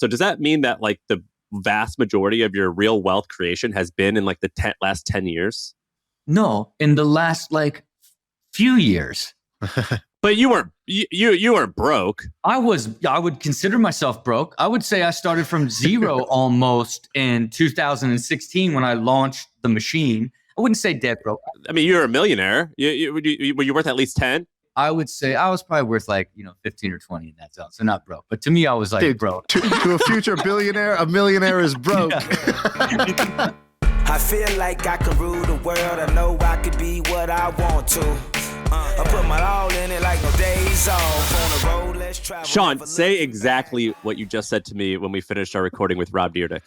So does that mean that like the vast majority of your real wealth creation has been in like the last 10 years? No, in the last like few years. But you weren't broke. I would consider myself broke. I would say I started from zero almost in 2016 when I launched the machine. I wouldn't say dead broke. I mean, you're a millionaire. Were you worth at least 10? I would say I was probably worth like, 15 or 20 in that zone. So not broke. But to me, I was like broke. To a future billionaire, a millionaire is broke. I feel like I can rule the world. I know I could be what I want to. I put my all in it like no days off. On the road, let's travel. Shaan, say exactly what you just said to me when we finished our recording with Rob Dyrdek.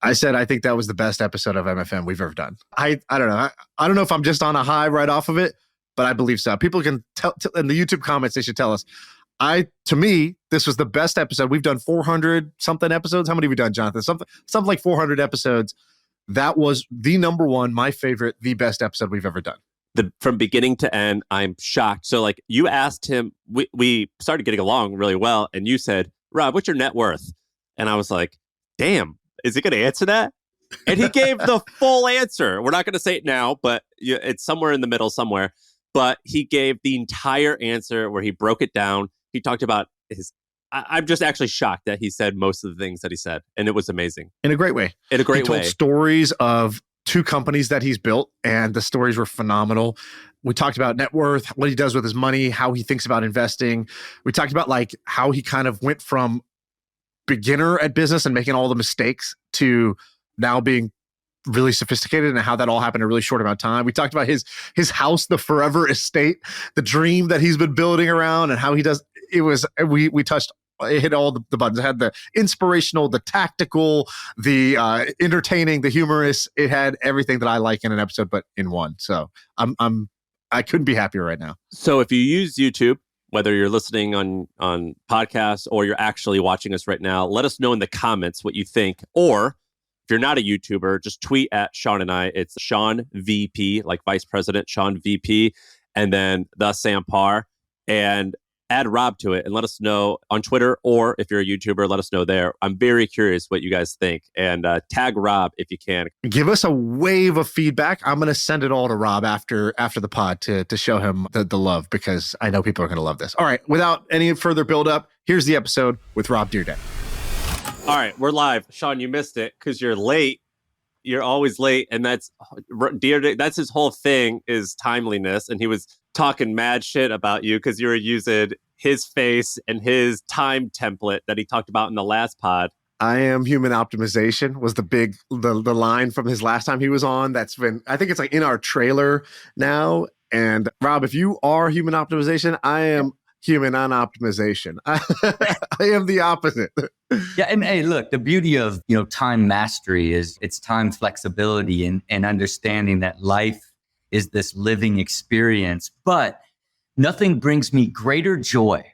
I said I think that was the best episode of MFM we've ever done. I don't know. I don't know if I'm just on a high right off of it, but I believe so. People can tell in the YouTube comments. They should tell us. To me, this was the best episode. We've done 400 something episodes. How many have we done, Jonathan? Something like 400 episodes. That was the number one, my favorite, the best episode we've ever done. From beginning to end, I'm shocked. So like you asked him, we started getting along really well. And you said, Rob, what's your net worth? And I was like, damn, is he going to answer that? And he gave the full answer. We're not going to say it now, but it's somewhere in the middle somewhere. But he gave the entire answer where he broke it down. He talked about I'm just actually shocked that he said most of the things that he said. And it was amazing. In a great way. In a great way. He told stories of 2 companies that he's built, and the stories were phenomenal. We talked about net worth, what he does with his money, how he thinks about investing. We talked about like how he kind of went from beginner at business and making all the mistakes to now being really sophisticated, and how that all happened in a really short amount of time. We talked about his house, the forever estate, the dream that he's been building around, and how he does. It was we touched. It hit all the buttons. It had the inspirational, the tactical, the entertaining, the humorous. It had everything that I like in an episode, but in one. So I couldn't be happier right now. So if you use YouTube, whether you're listening on podcasts or you're actually watching us right now, let us know in the comments what you think. Or if you're not a YouTuber, just tweet at Shaan and I. It's Shaan VP, like Vice President, Shaan VP, and then the Sampar. And add Rob to it and let us know on Twitter, or if you're a YouTuber, let us know there. I'm very curious what you guys think, and tag Rob if you can. Give us a wave of feedback. I'm going to send it all to Rob after the pod to show him the love, because I know people are going to love this. All right, without any further build up, here's the episode with Rob Dyrdek. All right, we're live. Shaan, you missed it because you're late. You're always late, and that's Dyrdek. That's his whole thing, is timeliness, and he was talking mad shit about you because you were using his face and his time template that he talked about in the last pod. I am human optimization was the line from his last time he was on. That's been, I think it's like in our trailer now. And Rob, if you are human optimization, I am human non-optimization. I am the opposite. Yeah, and hey, look, the beauty of time mastery is its time flexibility and understanding that life is this living experience. But nothing brings me greater joy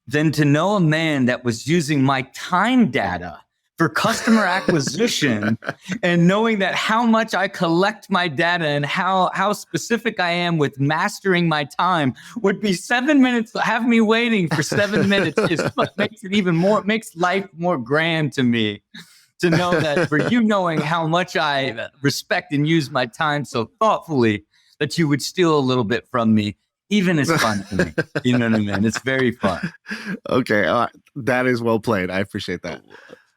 than to know a man that was using my time data for customer acquisition and knowing that how much I collect my data and how specific I am with mastering my time would be 7 minutes. Have me waiting for 7 minutes is what makes it even more, makes life more grand to me. To know that for you knowing how much I respect and use my time so thoughtfully that you would steal a little bit from me, even is fun to me. You know what I mean? It's very fun. Okay. That is well played. I appreciate that.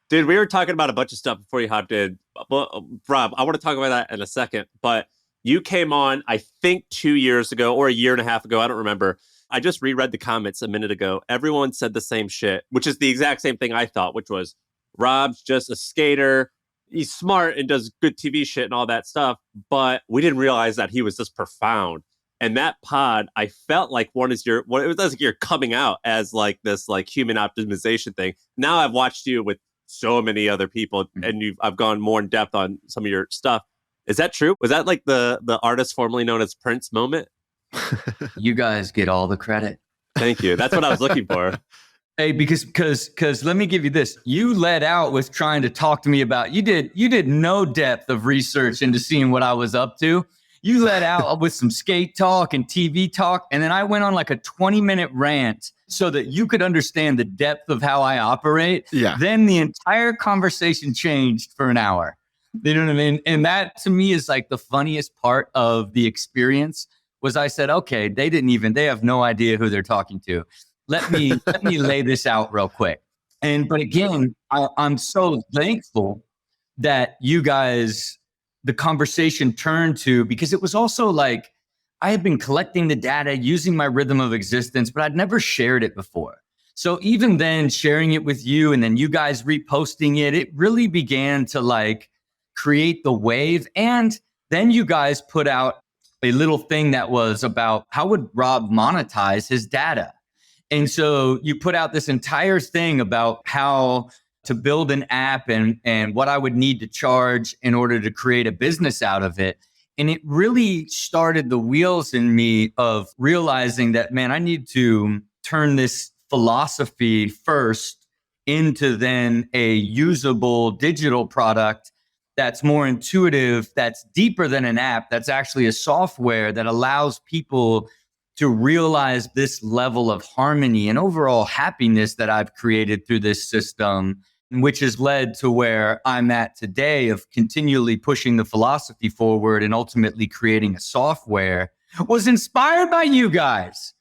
Dude, we were talking about a bunch of stuff before you hopped in. Well, Rob, I want to talk about that in a second, but you came on, I think 2 years ago or a year and a half ago. I don't remember. I just reread the comments a minute ago. Everyone said the same shit, which is the exact same thing I thought, which was Rob's just a skater. He's smart and does good TV shit and all that stuff, but we didn't realize that he was this profound. And that pod, I felt like it was like you're coming out as like this like human optimization thing. Now I've watched you with so many other people, and I've gone more in depth on some of your stuff. Is that true? Was that like the artist formerly known as Prince moment? You guys get all the credit. Thank you. That's what I was looking for. Hey, because let me give you this. You led out with trying to talk to me about, you did no depth of research into seeing what I was up to. You let out with some skate talk and TV talk. And then I went on like a 20-minute rant so that you could understand the depth of how I operate. Yeah. Then the entire conversation changed for an hour. You know what I mean? And that to me is like the funniest part of the experience was I said, okay, they have no idea who they're talking to. Let me lay this out real quick. But again, I'm so thankful that you guys, the conversation turned to, because it was also like, I had been collecting the data, using my rhythm of existence, but I'd never shared it before. So even then sharing it with you and then you guys reposting it, it really began to like create the wave. And then you guys put out a little thing that was about how would Rob monetize his data? And so you put out this entire thing about how to build an app and what I would need to charge in order to create a business out of it. And it really started the wheels in me of realizing that, man, I need to turn this philosophy first into then a usable digital product that's more intuitive, that's deeper than an app, that's actually a software that allows people to realize this level of harmony and overall happiness that I've created through this system, which has led to where I'm at today of continually pushing the philosophy forward and ultimately creating a software, was inspired by you guys.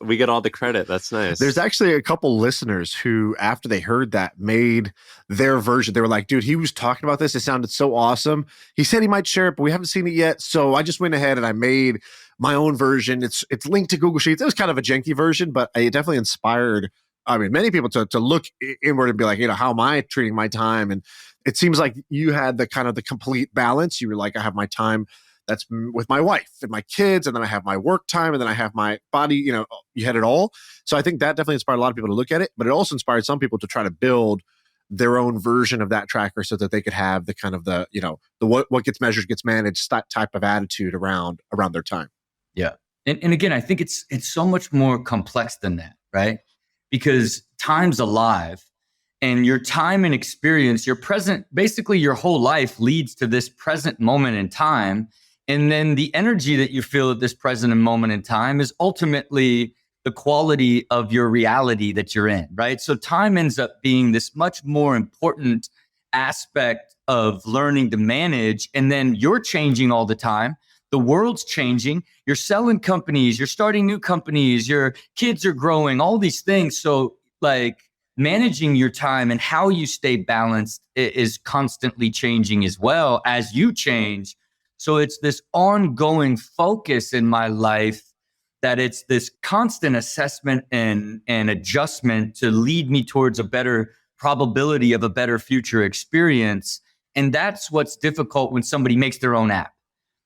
We get all the credit. That's nice. There's actually a couple listeners who, after they heard that, made their version. They were like, dude, he was talking about this. It sounded so awesome. He said he might share it, but we haven't seen it yet. So I just went ahead and I made my own version. It's linked to Google Sheets. It was kind of a janky version, but it definitely inspired, many people to look inward and be like, how am I treating my time? And it seems like you had the kind of the complete balance. You were like, I have my time that's with my wife and my kids, and then I have my work time, and then I have my body, you had it all. So I think that definitely inspired a lot of people to look at it, but it also inspired some people to try to build their own version of that tracker so that they could have the kind of the what gets measured gets managed type of attitude around their time. Yeah. And again, I think it's so much more complex than that, right? Because time's alive and your time and experience, your present, basically your whole life leads to this present moment in time. And then the energy that you feel at this present moment in time is ultimately the quality of your reality that you're in, right? So time ends up being this much more important aspect of learning to manage. And then you're changing all the time. The world's changing. You're selling companies. You're starting new companies. Your kids are growing, all these things. So like managing your time and how you stay balanced is constantly changing as well as you change. So it's this ongoing focus in my life that it's this constant assessment and adjustment to lead me towards a better probability of a better future experience. And that's what's difficult when somebody makes their own app.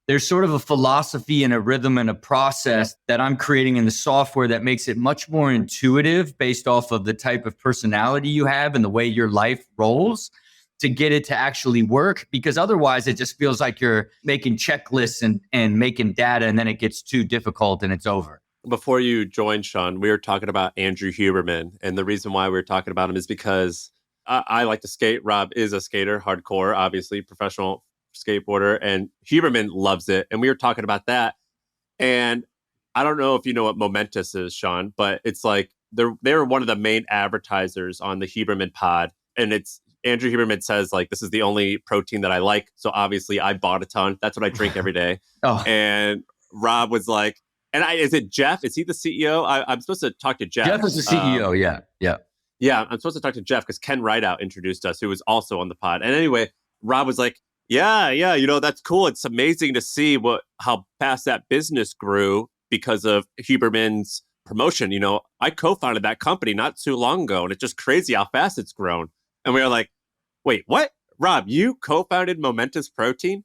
There's sort of a philosophy and a rhythm and a process that I'm creating in the software that makes it much more intuitive based off of the type of personality you have and the way your life rolls to get it to actually work, because otherwise it just feels like you're making checklists and making data, and then it gets too difficult and it's over. Before you joined, Shaan, we were talking about Andrew Huberman. And the reason why we were talking about him is because I like to skate. Rob is a skater, hardcore, obviously, professional skateboarder. And Huberman loves it. And we were talking about that. And I don't know if you know what Momentous is, Shaan, but it's like they're one of the main advertisers on the Huberman pod. And it's Andrew Huberman says, like, this is the only protein that I like. So obviously I bought a ton. That's what I drink every day. And Rob was like, is it Jeff? Is he the CEO? I'm supposed to talk to Jeff. Jeff is the CEO. Yeah. I'm supposed to talk to Jeff because Ken Rideout introduced us, who was also on the pod. And anyway, Rob was like, yeah, that's cool. It's amazing to see how fast that business grew because of Huberman's promotion. I co-founded that company not too long ago, and it's just crazy how fast it's grown. And we were like, wait, what? Rob, you co-founded Momentous Protein?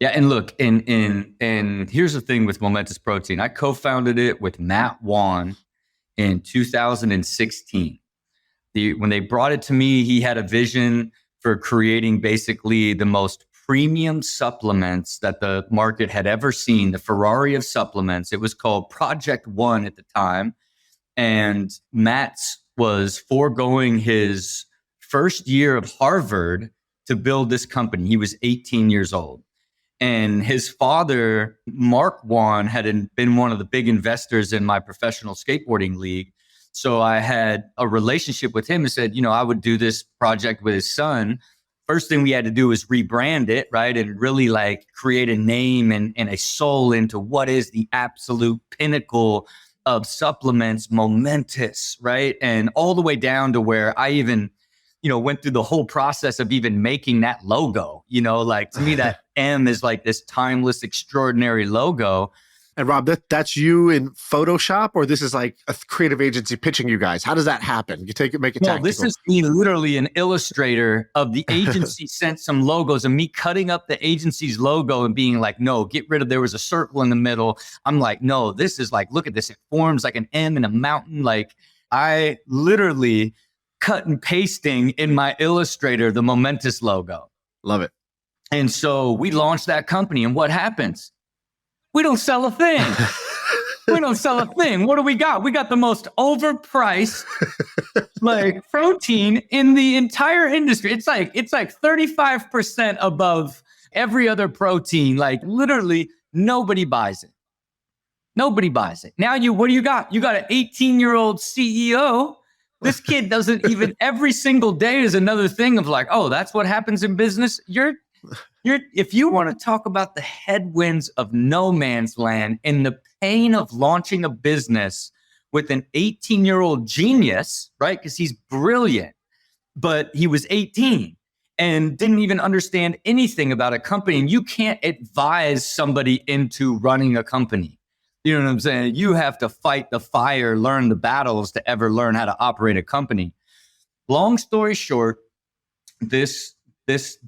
Yeah, and look, and here's the thing with Momentous Protein. I co-founded it with Matt Wan in 2016. When they brought it to me, he had a vision for creating basically the most premium supplements that the market had ever seen, the Ferrari of supplements. It was called Project One at the time. And Matt was foregoing his first year of Harvard to build this company. He was 18 years old. And his father, Marc, had been one of the big investors in my professional skateboarding league. So I had a relationship with him and said, I would do this project with his son. First thing we had to do was rebrand it, right? And really like create a name and a soul into what is the absolute pinnacle of supplements, Momentous, right? And all the way down to where I even, went through the whole process of even making that logo. Like to me, that M is like this timeless, extraordinary logo. And Rob, that's you in Photoshop, or this is like a creative agency pitching you guys? How does that happen? You take it, make it tactical. No, this is me literally an illustrator of the agency sent some logos and me cutting up the agency's logo and being like, no, get rid of, there was a circle in the middle. I'm like, no, this is like, look at this. It forms like an M in a mountain. Like I literally cut and pasting in my Illustrator, the Momentous logo. Love it. And so we launched that company, and what happens? We don't sell a thing. We don't sell a thing. What do we got? We got the most overpriced like protein in the entire industry. It's like 35% above every other protein. Like literally nobody buys it. Nobody buys it. Now what do you got? You got an 18-year-old CEO. This kid doesn't even, every single day is another thing of like, oh, that's what happens in business. If you want to talk about the headwinds of no man's land and the pain of launching a business with an 18-year-old genius, right? Because he's brilliant, but he was 18 and didn't even understand anything about a company. And you can't advise somebody into running a company. You know what I'm saying? You have to fight the fire, learn the battles to ever learn how to operate a company. Long story short, this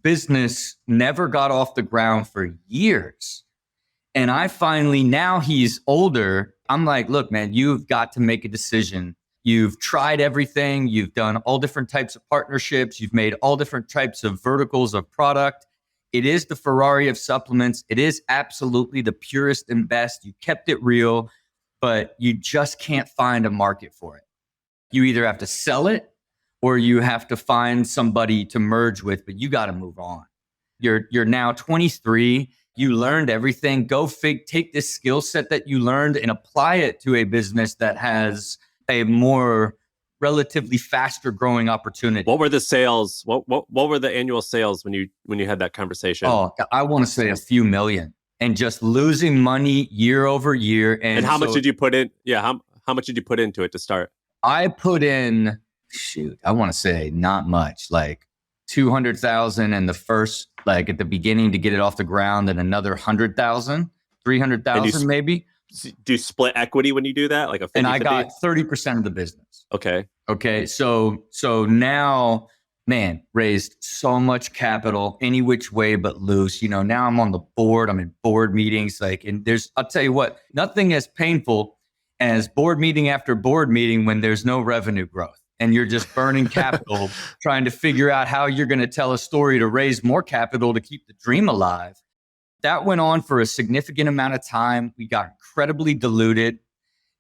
business never got off the ground for years. And I finally, now he's older, I'm like, look, man, you've got to make a decision. You've tried everything. You've done all different types of partnerships. You've made all different types of verticals of product. It is the Ferrari of supplements. It is absolutely the purest and best. You kept it real, but you just can't find a market for it. You either have to sell it or you have to find somebody to merge with, but you got to move on. You're now 23. You learned everything. Take this skill set that you learned and apply it to a business that has a more relatively faster growing opportunity. What were the sales? What were the annual sales when you had that conversation? Oh, I want to say a few million, and just losing money year over year. And how much did you put in? Yeah, how much did you put into it to start? I put in, I want to say not much, like 200,000 in the first, like at the beginning to get it off the ground, and another 100,000, 300,000 maybe. Do you split equity when you do that? Like a 50-50? And I got 30% of the business. Okay. So now, man, raised so much capital any which way but loose. Now I'm on the board. I'm in board meetings. And I'll tell you what, nothing as painful as board meeting after board meeting when there's no revenue growth and you're just burning capital, trying to figure out how you're going to tell a story to raise more capital to keep the dream alive. That went on for a significant amount of time. We got incredibly diluted.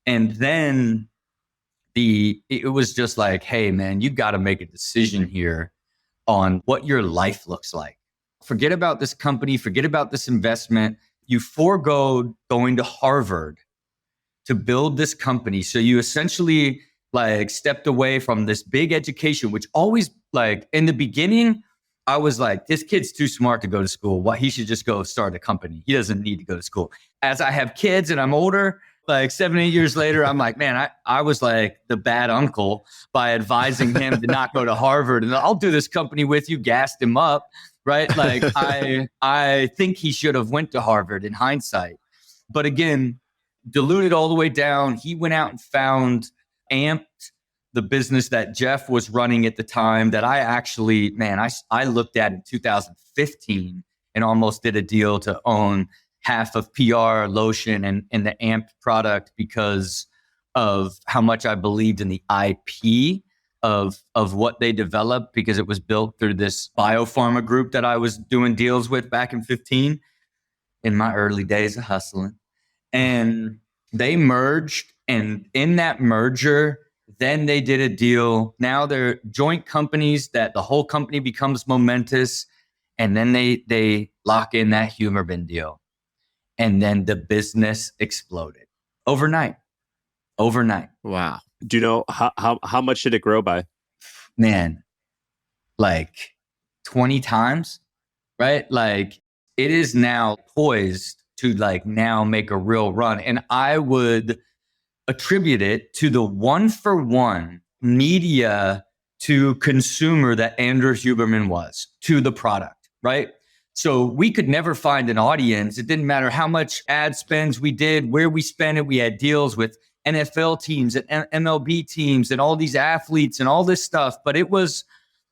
And then it was just like, hey, man, you got to make a decision here on what your life looks like. Forget about this company. Forget about this investment. You forego going to Harvard to build this company. So you essentially stepped away from this big education, which always in the beginning, I was like, this kid's too smart to go to school. Why he should just go start a company. He doesn't need to go to school. As I have kids and I'm older, 7, 8 years later, I'm like, man, I was like the bad uncle by advising him to not go to Harvard. And I'll do this company with you, gassed him up, right? I think he should have went to Harvard in hindsight. But again, diluted all the way down. He went out and found Amped, the business that Jeff was running at the time that I actually, I looked at in 2015 and almost did a deal to own half of PR, Lotion, and the Amped product because of how much I believed in the IP of what they developed, because it was built through this biopharma group that I was doing deals with back in 15 in my early days of hustling. And they merged, and in that merger, then they did a deal. Now they're joint companies that the whole company becomes Momentous. And then they lock in that Huberman deal. And then the business exploded overnight. Wow. Do you know how much did it grow by? Man, like 20 times, right? Like it is now poised to like now make a real run. And I would attribute it to the 1-for-1 media to consumer that Andrew Huberman was to the product, right? So we could never find an audience. It didn't matter how much ad spends we did, where we spent it. We had deals with NFL teams and MLB teams and all these athletes and all this stuff. But it was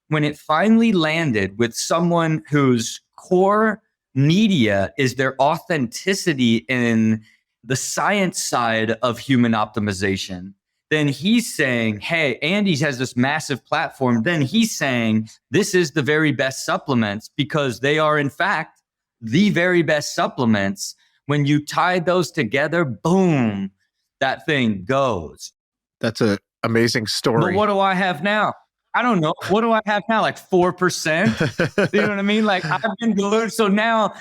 when it finally landed with someone whose core media is their authenticity in the science side of human optimization. Then he's saying, hey, Andy has this massive platform. Then he's saying, this is the very best supplements because they are, in fact, the very best supplements. When you tie those together, boom, that thing goes. That's an amazing story. But what do I have now? I don't know. What do I have now? Like 4%? You know what I mean? Like I've been good. So now,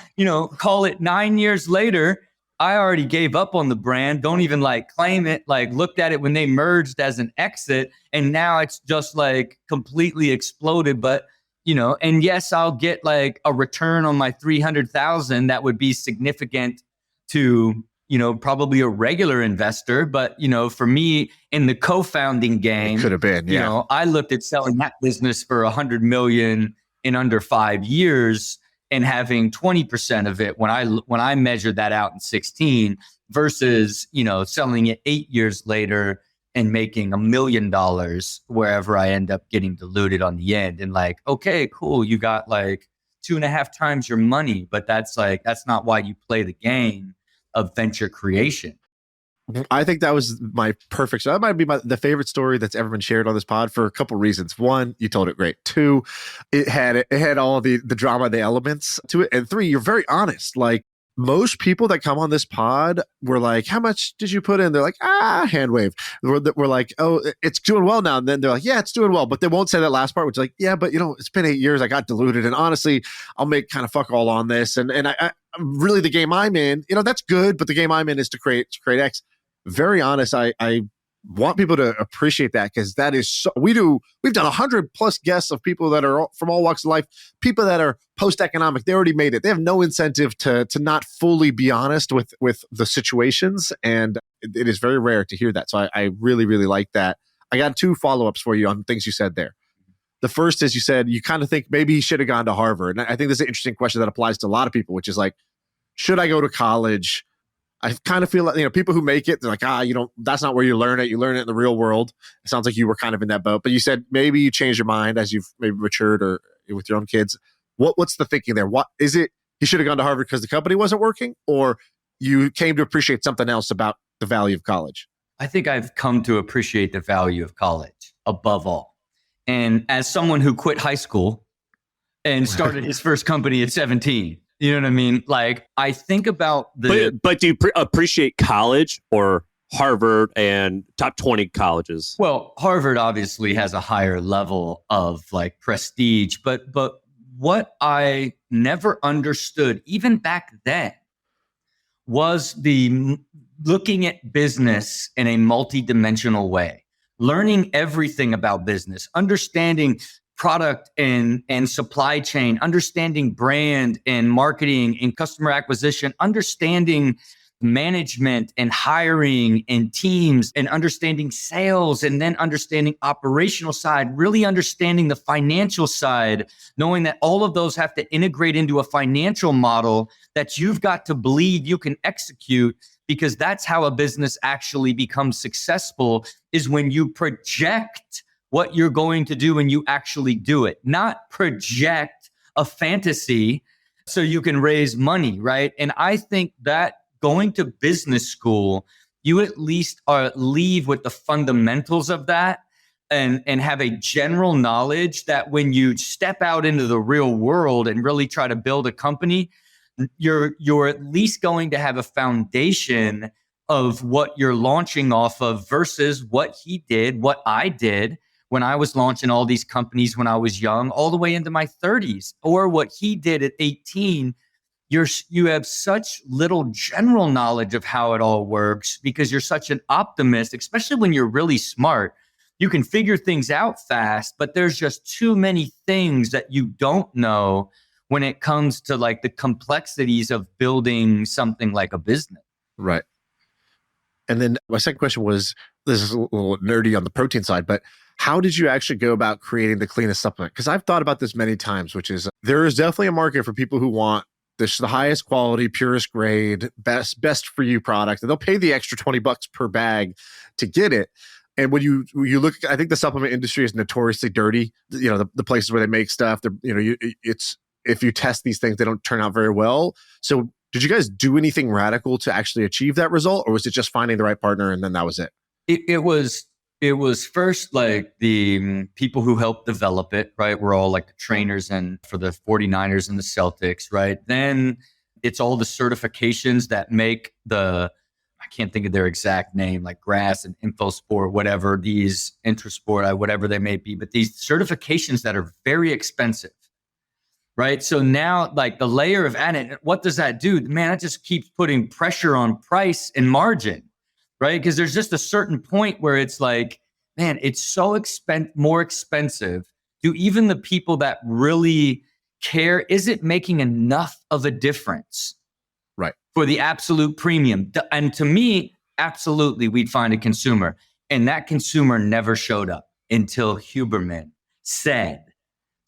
call it 9 years later, I already gave up on the brand. Don't even like claim it. Like looked at it when they merged as an exit. And now it's just like completely exploded. But, and yes, I'll get like a return on my 300,000 that would be significant to, probably a regular investor. But, for me in the co-founding game, it could have been, yeah. I looked at selling that business for 100 million in under 5 years and having 20% of it when I measured that out in 16 versus, selling it 8 years later and making $1 million wherever I end up getting diluted on the end. And like, okay, cool. You got like 2.5 times your money, but that's not why you play the game of venture creation. I think that was my perfect. So that might be the favorite story that's ever been shared on this pod for a couple reasons. One, you told it great. Two, it had all the drama, the elements to it. And three, you're very honest. Like most people that come on this pod were like, how much did you put in? They're like, hand wave. We're like, oh, it's doing well now. And then they're like, yeah, it's doing well. But they won't say that last part, which is like, yeah, but it's been 8 years. I got diluted. And honestly, I'll make kind of fuck all on this. And I really the game I'm in, that's good. But the game I'm in is to create X. Very honest. I want people to appreciate that because that is we've done 100+ guests of people that are from all walks of life, people that are post-economic. They already made it. They have no incentive to not fully be honest with the situations. And it is very rare to hear that. So I really, really like that. I got 2 follow-ups for you on things you said there. The first is you said you kind of think maybe he should have gone to Harvard. And I think this is an interesting question that applies to a lot of people, which is like, should I go to college? I kind of feel like, people who make it, they're like, that's not where you learn it. You learn it in the real world. It sounds like you were kind of in that boat, but you said maybe you changed your mind as you've maybe matured or with your own kids. What's the thinking there? What is it? He should have gone to Harvard because the company wasn't working, or you came to appreciate something else about the value of college? I think I've come to appreciate the value of college above all. And as someone who quit high school and started his first company at 17, you know what I mean? Like, I think about But do you appreciate college or Harvard and top 20 colleges? Well, Harvard obviously has a higher level of like prestige, but what I never understood, even back then, was the looking at business in a multidimensional way, learning everything about business, understanding product and supply chain, understanding brand and marketing and customer acquisition, understanding management and hiring and teams, and understanding sales, and then understanding operational side, really understanding the financial side, knowing that all of those have to integrate into a financial model that you've got to believe you can execute, because that's how a business actually becomes successful, is when you project what you're going to do and you actually do it, not project a fantasy so you can raise money, right? And I think that going to business school, you at least leave with the fundamentals of that and have a general knowledge that when you step out into the real world and really try to build a company, you're at least going to have a foundation of what you're launching off of versus what he did, what I did, when I was launching all these companies when I was young, all the way into my 30s, or what he did at 18. You have such little general knowledge of how it all works because you're such an optimist, especially when you're really smart. You can figure things out fast, but there's just too many things that you don't know when it comes to like the complexities of building something like a business. Right. And then my second question was, this is a little nerdy on the protein side, but how did you actually go about creating the cleanest supplement? Because I've thought about this many times, which is there is definitely a market for people who want the highest quality, purest grade, best for you product. And they'll pay the extra $20 per bag to get it. And when you look, I think the supplement industry is notoriously dirty. You know, the places where they make stuff, it's if you test these things, they don't turn out very well. So did you guys do anything radical to actually achieve that result? Or was it just finding the right partner and then that was it? It was first like the people who helped develop it, right? We're all like the trainers and for the 49ers and the Celtics, right? Then it's all the certifications that make I can't think of their exact name, like Grass and InfoSport, whatever, these Intrasport, whatever they may be, but these certifications that are very expensive, right? So now like the layer of added, what does that do? Man, it just keeps putting pressure on price and margin, right? Because there's just a certain point where it's like, man, it's so more expensive. Do even the people that really care, is it making enough of a difference? Right. For the absolute premium. And to me, absolutely, we'd find a consumer. And that consumer never showed up until Huberman said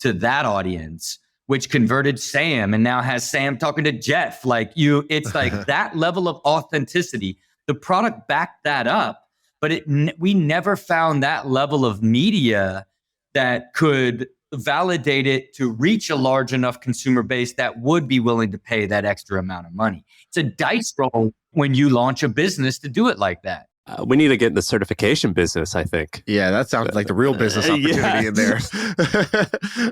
to that audience, which converted Sam and now has Sam talking to Jeff. It's like that level of authenticity. The product backed that up, but we never found that level of media that could validate it to reach a large enough consumer base that would be willing to pay that extra amount of money. It's a dice roll when you launch a business to do it like that. We need to get in the certification business, I think. Yeah, that sounds like the real business opportunity in there.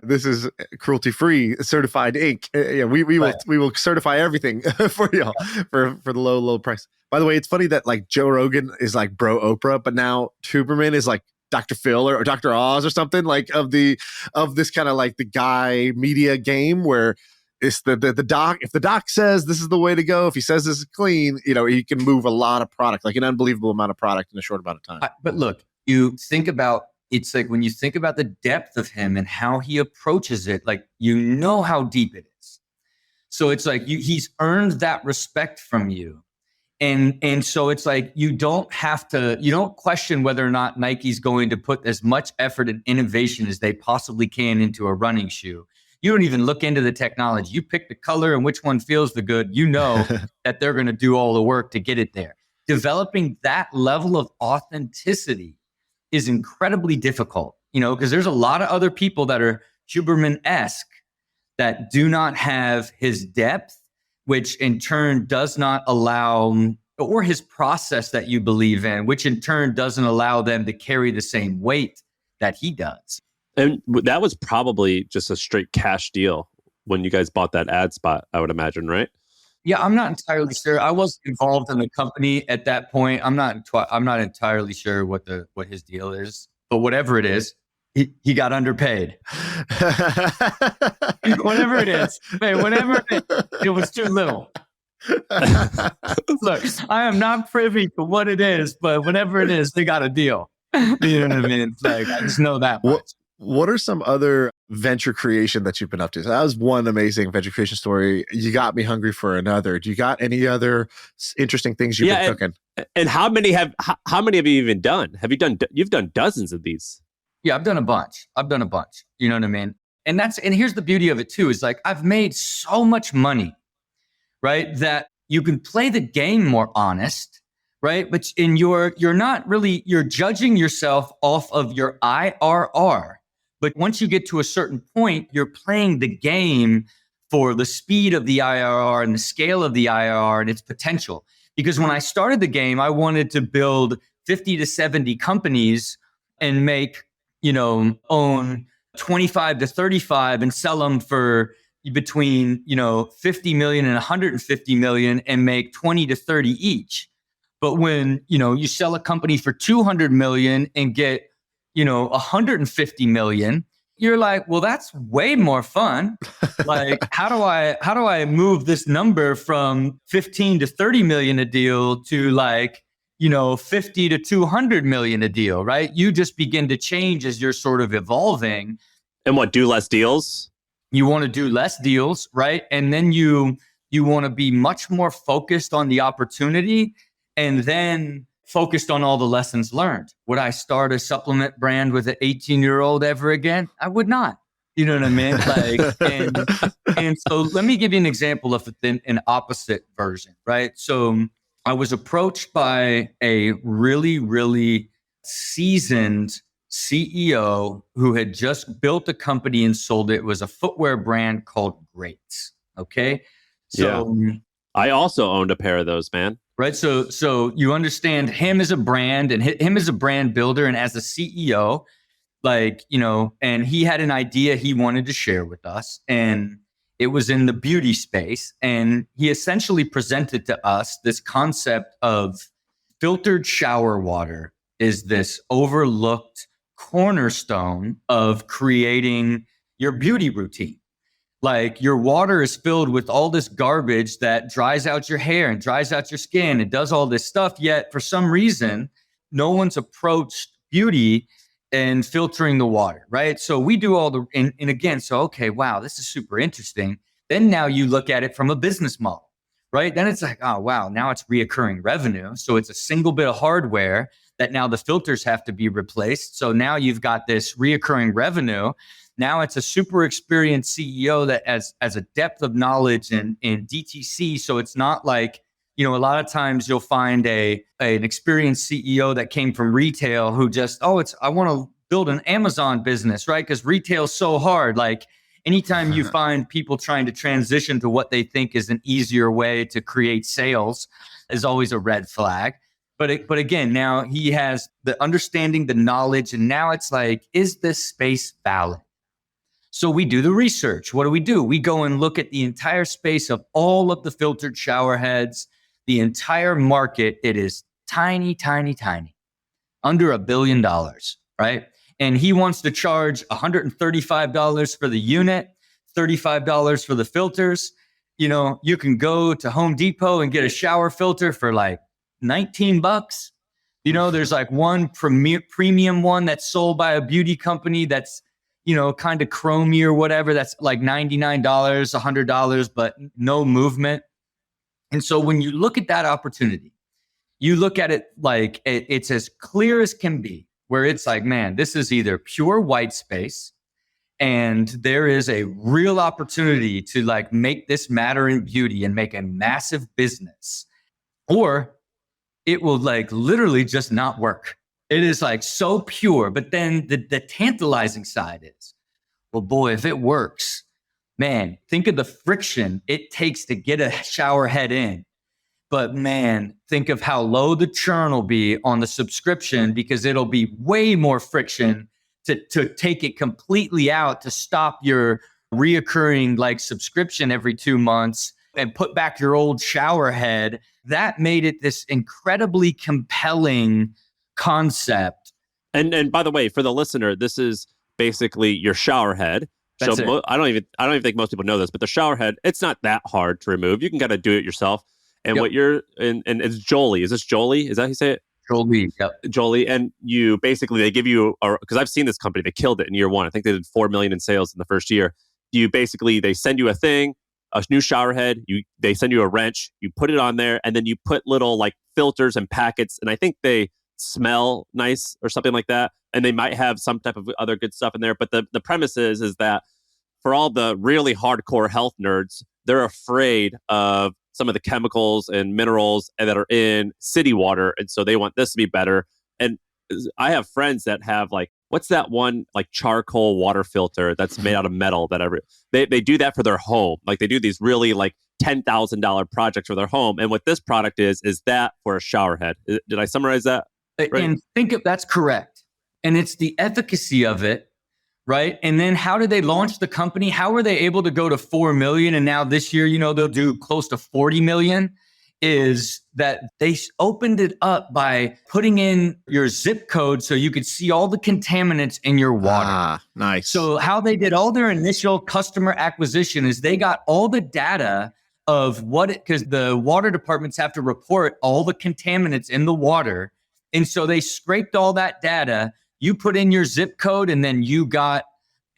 This is cruelty-free certified ink. We will certify everything for y'all for the low price. By the way, it's funny that like Joe Rogan is like bro Oprah, but now Huberman is like Dr. Phil or Dr. Oz or something like of this kind of like the guy media game where it's the doc. If the doc says this is the way to go, if he says this is clean, he can move a lot of product, like an unbelievable amount of product in a short amount of time. But look, you think about, it's like when you think about the depth of him and how he approaches it, like how deep it is. So it's like he's earned that respect from you. And so it's like you don't question whether or not Nike's going to put as much effort and innovation as they possibly can into a running shoe. You don't even look into the technology. You pick the color and which one feels the good. You know that they're going to do all the work to get it there. Developing that level of authenticity is incredibly difficult, because there's a lot of other people that are Huberman-esque that do not have his depth, which in turn does not allow, or his process that you believe in, which in turn doesn't allow them to carry the same weight that he does. And that was probably just a straight cash deal when you guys bought that ad spot, I would imagine, right? Yeah, I'm not entirely sure. I wasn't involved in the company at that point. I'm not entirely sure what his deal is, but whatever it is, he got underpaid. Whatever it is, it was too little. Look, I am not privy to what it is, but whatever it is, they got a deal. You know what I mean? It's like, I just know that much. What are some other venture creation that you've been up to? So that was one amazing venture creation story. You got me hungry for another. Do you got any other interesting things you've been cooking? And how many have you even done? You've done dozens of these. Yeah, I've done a bunch. You know what I mean? And here's the beauty of it too, is like, I've made so much money, right? That you can play the game more honest, right? But you're judging yourself off of your IRR. But once you get to a certain point, you're playing the game for the speed of the IRR and the scale of the IRR and its potential. Because when I started the game, I wanted to build 50 to 70 companies and own 25 to 35 and sell them for between, 50 million and 150 million and make 20 to 30 each. But when, you sell a company for 200 million and get, $150 million, you're like, well, that's way more fun. Like, how do I move this number from 15 to 30 million a deal to like, 50 to 200 million a deal, right? You just begin to change as you're sort of evolving. And do less deals? You want to do less deals, right? And then you want to be much more focused on the opportunity and then focused on all the lessons learned. Would I start a supplement brand with an 18-year-old ever again? I would not. You know what I mean? Like, and so let me give you an example of an opposite version, right? So I was approached by a really, really seasoned CEO who had just built a company and sold it. It was a footwear brand called Greats. Okay. So yeah. I also owned a pair of those, man. Right. So you understand him as a brand and him as a brand builder and as a CEO, and he had an idea he wanted to share with us, and it was in the beauty space. And he essentially presented to us this concept of filtered shower water is this overlooked cornerstone of creating your beauty routine. Like, your water is filled with all this garbage that dries out your hair and dries out your skin. It does all this stuff. Yet for some reason, no one's approached beauty and filtering the water, right? So we do and again, okay, wow, this is super interesting. Then now you look at it from a business model, right? Then it's like, oh, wow, now it's reoccurring revenue. So it's a single bit of hardware that now the filters have to be replaced. So now you've got this reoccurring revenue. Now it's a super experienced CEO that has a depth of knowledge in DTC. So it's not like, a lot of times you'll find an experienced CEO that came from retail who just, I want to build an Amazon business, right? Because retail's so hard. Like, anytime you find people trying to transition to what they think is an easier way to create sales is always a red flag. But again, now he has the understanding, the knowledge, and now it's like, is this space valid? So we do the research. What do? We go and look at the entire space of all of the filtered shower heads, the entire market. It is tiny, tiny, tiny, under $1 billion, right? And he wants to charge $135 for the unit, $35 for the filters. You can go to Home Depot and get a shower filter for like $19. There's like one premium one that's sold by a beauty company that's, kind of chromey or whatever. That's like $99, $100, but no movement. And so when you look at that opportunity, you look at it like it's as clear as can be, where it's like, man, this is either pure white space and there is a real opportunity to like make this matter in beauty and make a massive business, or it will like literally just not work. It is like so pure. But then the tantalizing side is, well, boy, if it works, man, think of the friction it takes to get a shower head in. But man, think of how low the churn will be on the subscription, because it'll be way more friction to take it completely out, to stop your reoccurring like subscription every 2 months and put back your old shower head. That made it this incredibly compelling concept. And by the way, for the listener, this is basically your shower head. That's it. I don't even think most people know this, but the shower head, it's not that hard to remove. You can kind of do it yourself. And what you're and it's Jolie. Is this Jolie? Is that how you say it? Jolie. Yep. Jolie. And you basically, they give you, because I've seen this company, they killed it in year one. I think they did 4 million in sales in the first year. They send you a thing, a new shower head. They send you a wrench. You put it on there, and then you put little like filters and packets. And I think they smell nice or something like that. And they might have some type of other good stuff in there. But the premise is that for all the really hardcore health nerds, they're afraid of some of the chemicals and minerals that are in city water. And so they want this to be better. And I have friends that have like, what's that one like charcoal water filter that's made out of metal that they do that for their home. Like they do these really like $10,000 projects for their home. And what this product is that for a shower head. Did I summarize that? Right? And that's correct. And it's the efficacy of it, right? And then how did they launch the company? How were they able to go to 4 million? And now this year, they'll do close to 40 million. is that they opened it up by putting in your zip code so you could see all the contaminants in your water. Ah, nice. So how they did all their initial customer acquisition is they got all the data of because the water departments have to report all the contaminants in the water. And so they scraped all that data. You put in your zip code and then you got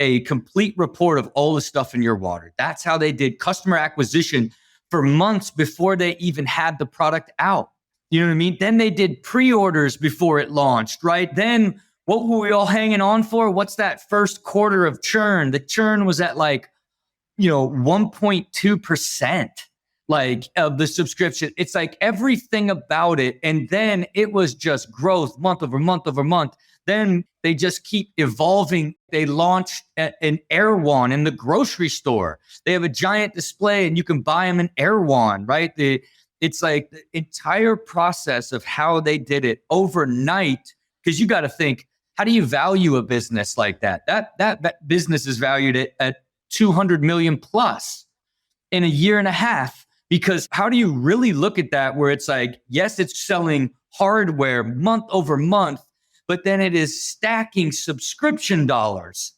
a complete report of all the stuff in your water. That's how they did customer acquisition for months before they even had the product out. You know what I mean? Then they did pre-orders before it launched, right? Then what were we all hanging on for? What's that first quarter of churn? The churn was at 1.2%, of the subscription. It's like everything about it. And then it was just growth month over month over month. Then they just keep evolving. They launched an Erewhon in the grocery store. They have a giant display and you can buy them in Erewhon, right? It's like the entire process of how they did it overnight. Because you got to think, how do you value a business like that? That business is valued at 200 million plus in a year and a half. Because how do you really look at that where it's like, yes, it's selling hardware month over month, but then it is stacking subscription dollars.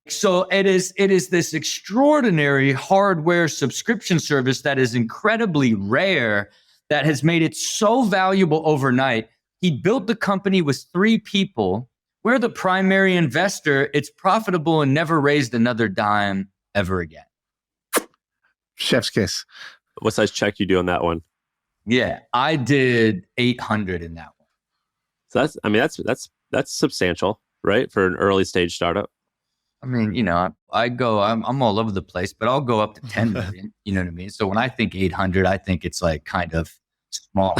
So it is this extraordinary hardware subscription service that is incredibly rare, that has made it so valuable overnight. He built the company with 3 people. We're the primary investor. It's profitable and never raised another dime ever again. Chef's kiss. What size check you do on that one? Yeah, I did 800 in that one. So that's substantial, right? For an early stage startup. I mean, I'm all over the place, but I'll go up to 10 million. You know what I mean? So when I think 800, I think it's like kind of small.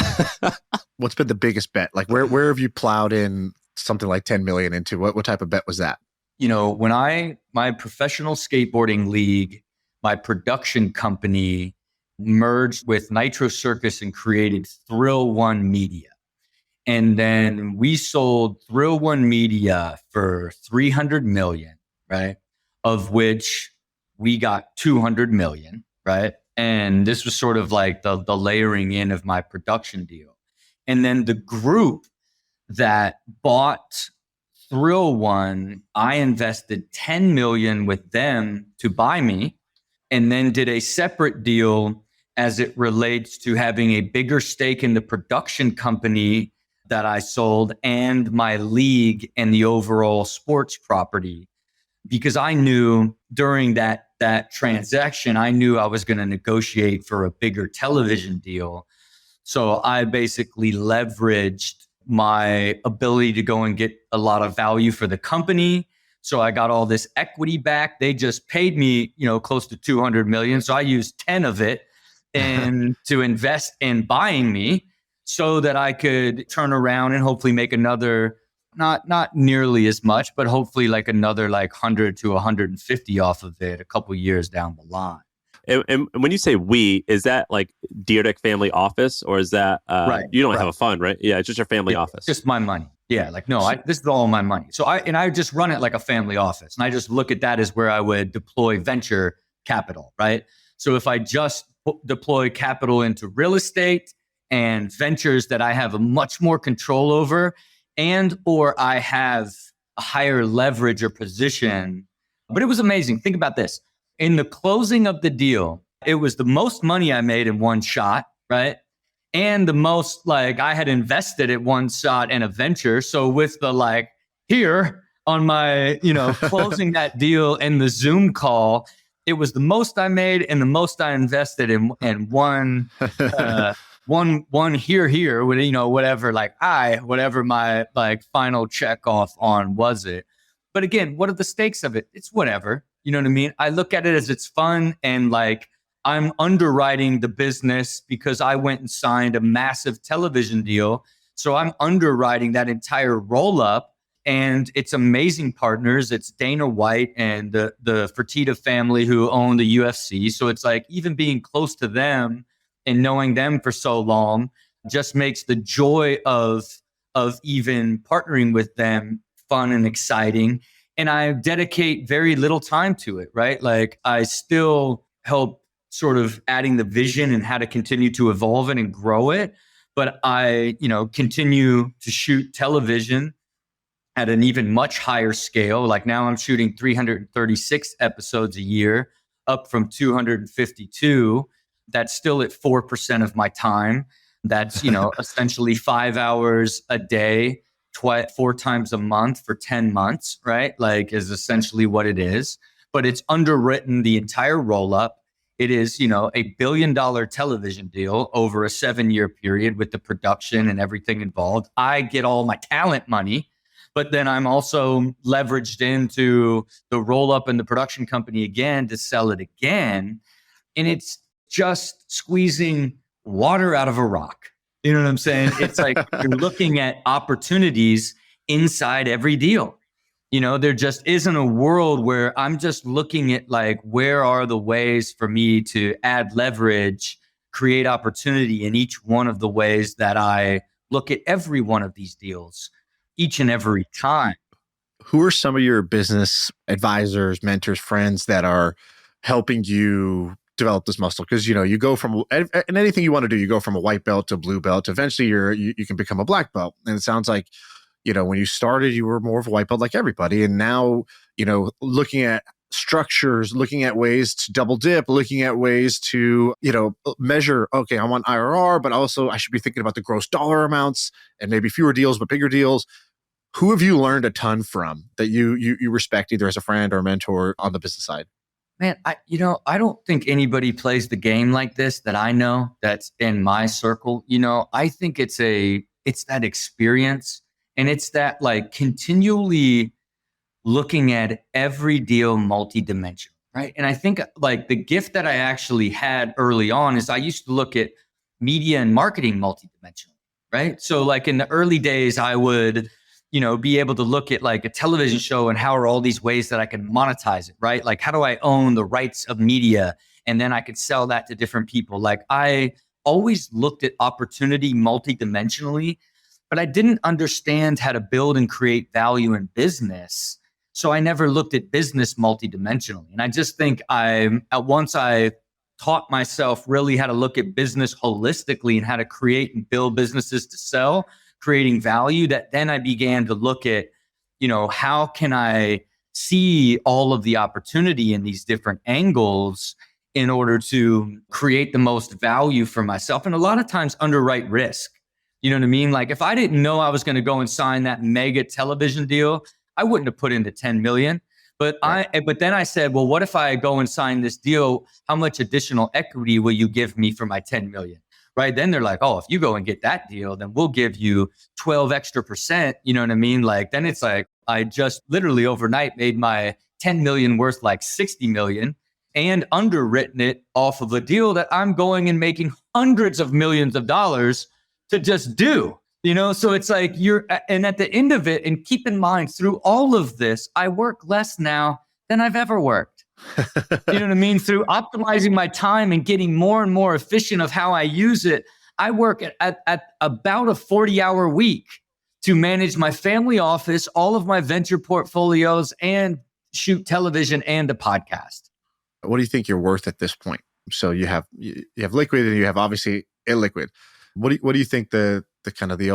What's been the biggest bet? Like where have you plowed in something like 10 million into? What type of bet was that? When my professional skateboarding league, my production company merged with Nitro Circus and created Thrill One Media. And then we sold Thrill One Media for 300 million, right? Of which we got 200 million, right? And this was sort of like the layering in of my production deal. And then the group that bought Thrill One, I invested 10 million with them to buy me, and then did a separate deal as it relates to having a bigger stake in the production company that I sold and my league and the overall sports property. Because I knew during that transaction, I knew I was going to negotiate for a bigger television deal. So I basically leveraged my ability to go and get a lot of value for the company. So I got all this equity back. They just paid me, close to 200 million. So I used 10 of it and to invest in buying me so that I could turn around and hopefully make another, not nearly as much, but hopefully like another 100 to 150 off of it a couple years down the line. And when you say we, is that like Dyrdek family office, or is that, right, you don't have a fund, right? Yeah, it's just your family office. Just my money. Yeah, this is all my money. So I just run it like a family office, and I just look at that as where I would deploy venture capital, right? So if I just deploy capital into real estate and ventures that I have a much more control over, and or I have a higher leverage or position. But it was amazing. Think about this. In the closing of the deal, it was the most money I made in one shot, right? And the most I had invested at one shot in a venture. So with the here on my, closing that deal in the Zoom call, it was the most I made and the most I invested in one, one here, whatever, whatever my final check off on was it. But again, what are the stakes of it? It's whatever, you know what I mean? I look at it as it's fun, and I'm underwriting the business because I went and signed a massive television deal. So I'm underwriting that entire roll up, and it's amazing partners. It's Dana White and the Fertitta family who own the UFC. So it's even being close to them and knowing them for so long just makes the joy of even partnering with them fun and exciting. And I dedicate very little time to it, right? I still help sort of adding the vision and how to continue to evolve it and grow it. But I, continue to shoot television at an even much higher scale. Like now I'm shooting 336 episodes a year, up from 252. That's still at 4% of my time. That's, essentially 5 hours a day, 4 times a month for 10 months, right? Like is essentially what it is. But it's underwritten the entire roll up. It is, a $1 billion television deal over a 7-year period with the production and everything involved. I get all my talent money, but then I'm also leveraged into the roll up in the production company again to sell it again. And it's just squeezing water out of a rock. You know what I'm saying? It's like you're looking at opportunities inside every deal. There just isn't a world where I'm just looking at like, where are the ways for me to add leverage, create opportunity in each one of the ways that I look at every one of these deals each and every time. Who are some of your business advisors, mentors, friends that are helping you develop this muscle? Because, you go from, and anything you want to do, you go from a white belt to a blue belt. Eventually you can become a black belt. And it sounds like, when you started, you were more of a white belt like everybody. And now, looking at structures, looking at ways to double dip, looking at ways to, measure, okay, I want IRR, but also I should be thinking about the gross dollar amounts and maybe fewer deals, but bigger deals. Who have you learned a ton from that you respect either as a friend or a mentor on the business side? Man, I don't think anybody plays the game like this that I know that's in my circle. I think it's that experience. And it's that like continually looking at every deal multidimensional, right? And I think like the gift that I actually had early on is I used to look at media and marketing multidimensional, right? So like in the early days, I would, be able to look at like a television show and how are all these ways that I can monetize it, right? Like how do I own the rights of media? And then I could sell that to different people. Like I always looked at opportunity multidimensionally, but I didn't understand how to build and create value in business. So I never looked at business multidimensionally. And I just think once I taught myself really how to look at business holistically and how to create and build businesses to sell, creating value, that then I began to look at, how can I see all of the opportunity in these different angles in order to create the most value for myself. And a lot of times underwrite risk. You know what I mean? Like if I didn't know I was going to go and sign that mega television deal, I wouldn't have put into 10 million. But but then I said, well, what if I go and sign this deal? How much additional equity will you give me for my 10 million? Right? Then they're like, oh, if you go and get that deal, then we'll give you 12 extra %. You know what I mean? Like, then it's like, I just literally overnight made my 10 million worth like 60 million and underwritten it off of a deal that I'm going and making hundreds of millions of dollars to just do, so it's like and at the end of it, and keep in mind through all of this, I work less now than I've ever worked. You know what I mean? Through optimizing my time and getting more and more efficient of how I use it, I work at about a 40-hour week to manage my family office, all of my venture portfolios, and shoot television and a podcast. What do you think you're worth at this point? So you have liquid and you have obviously illiquid. What do you think the kind of the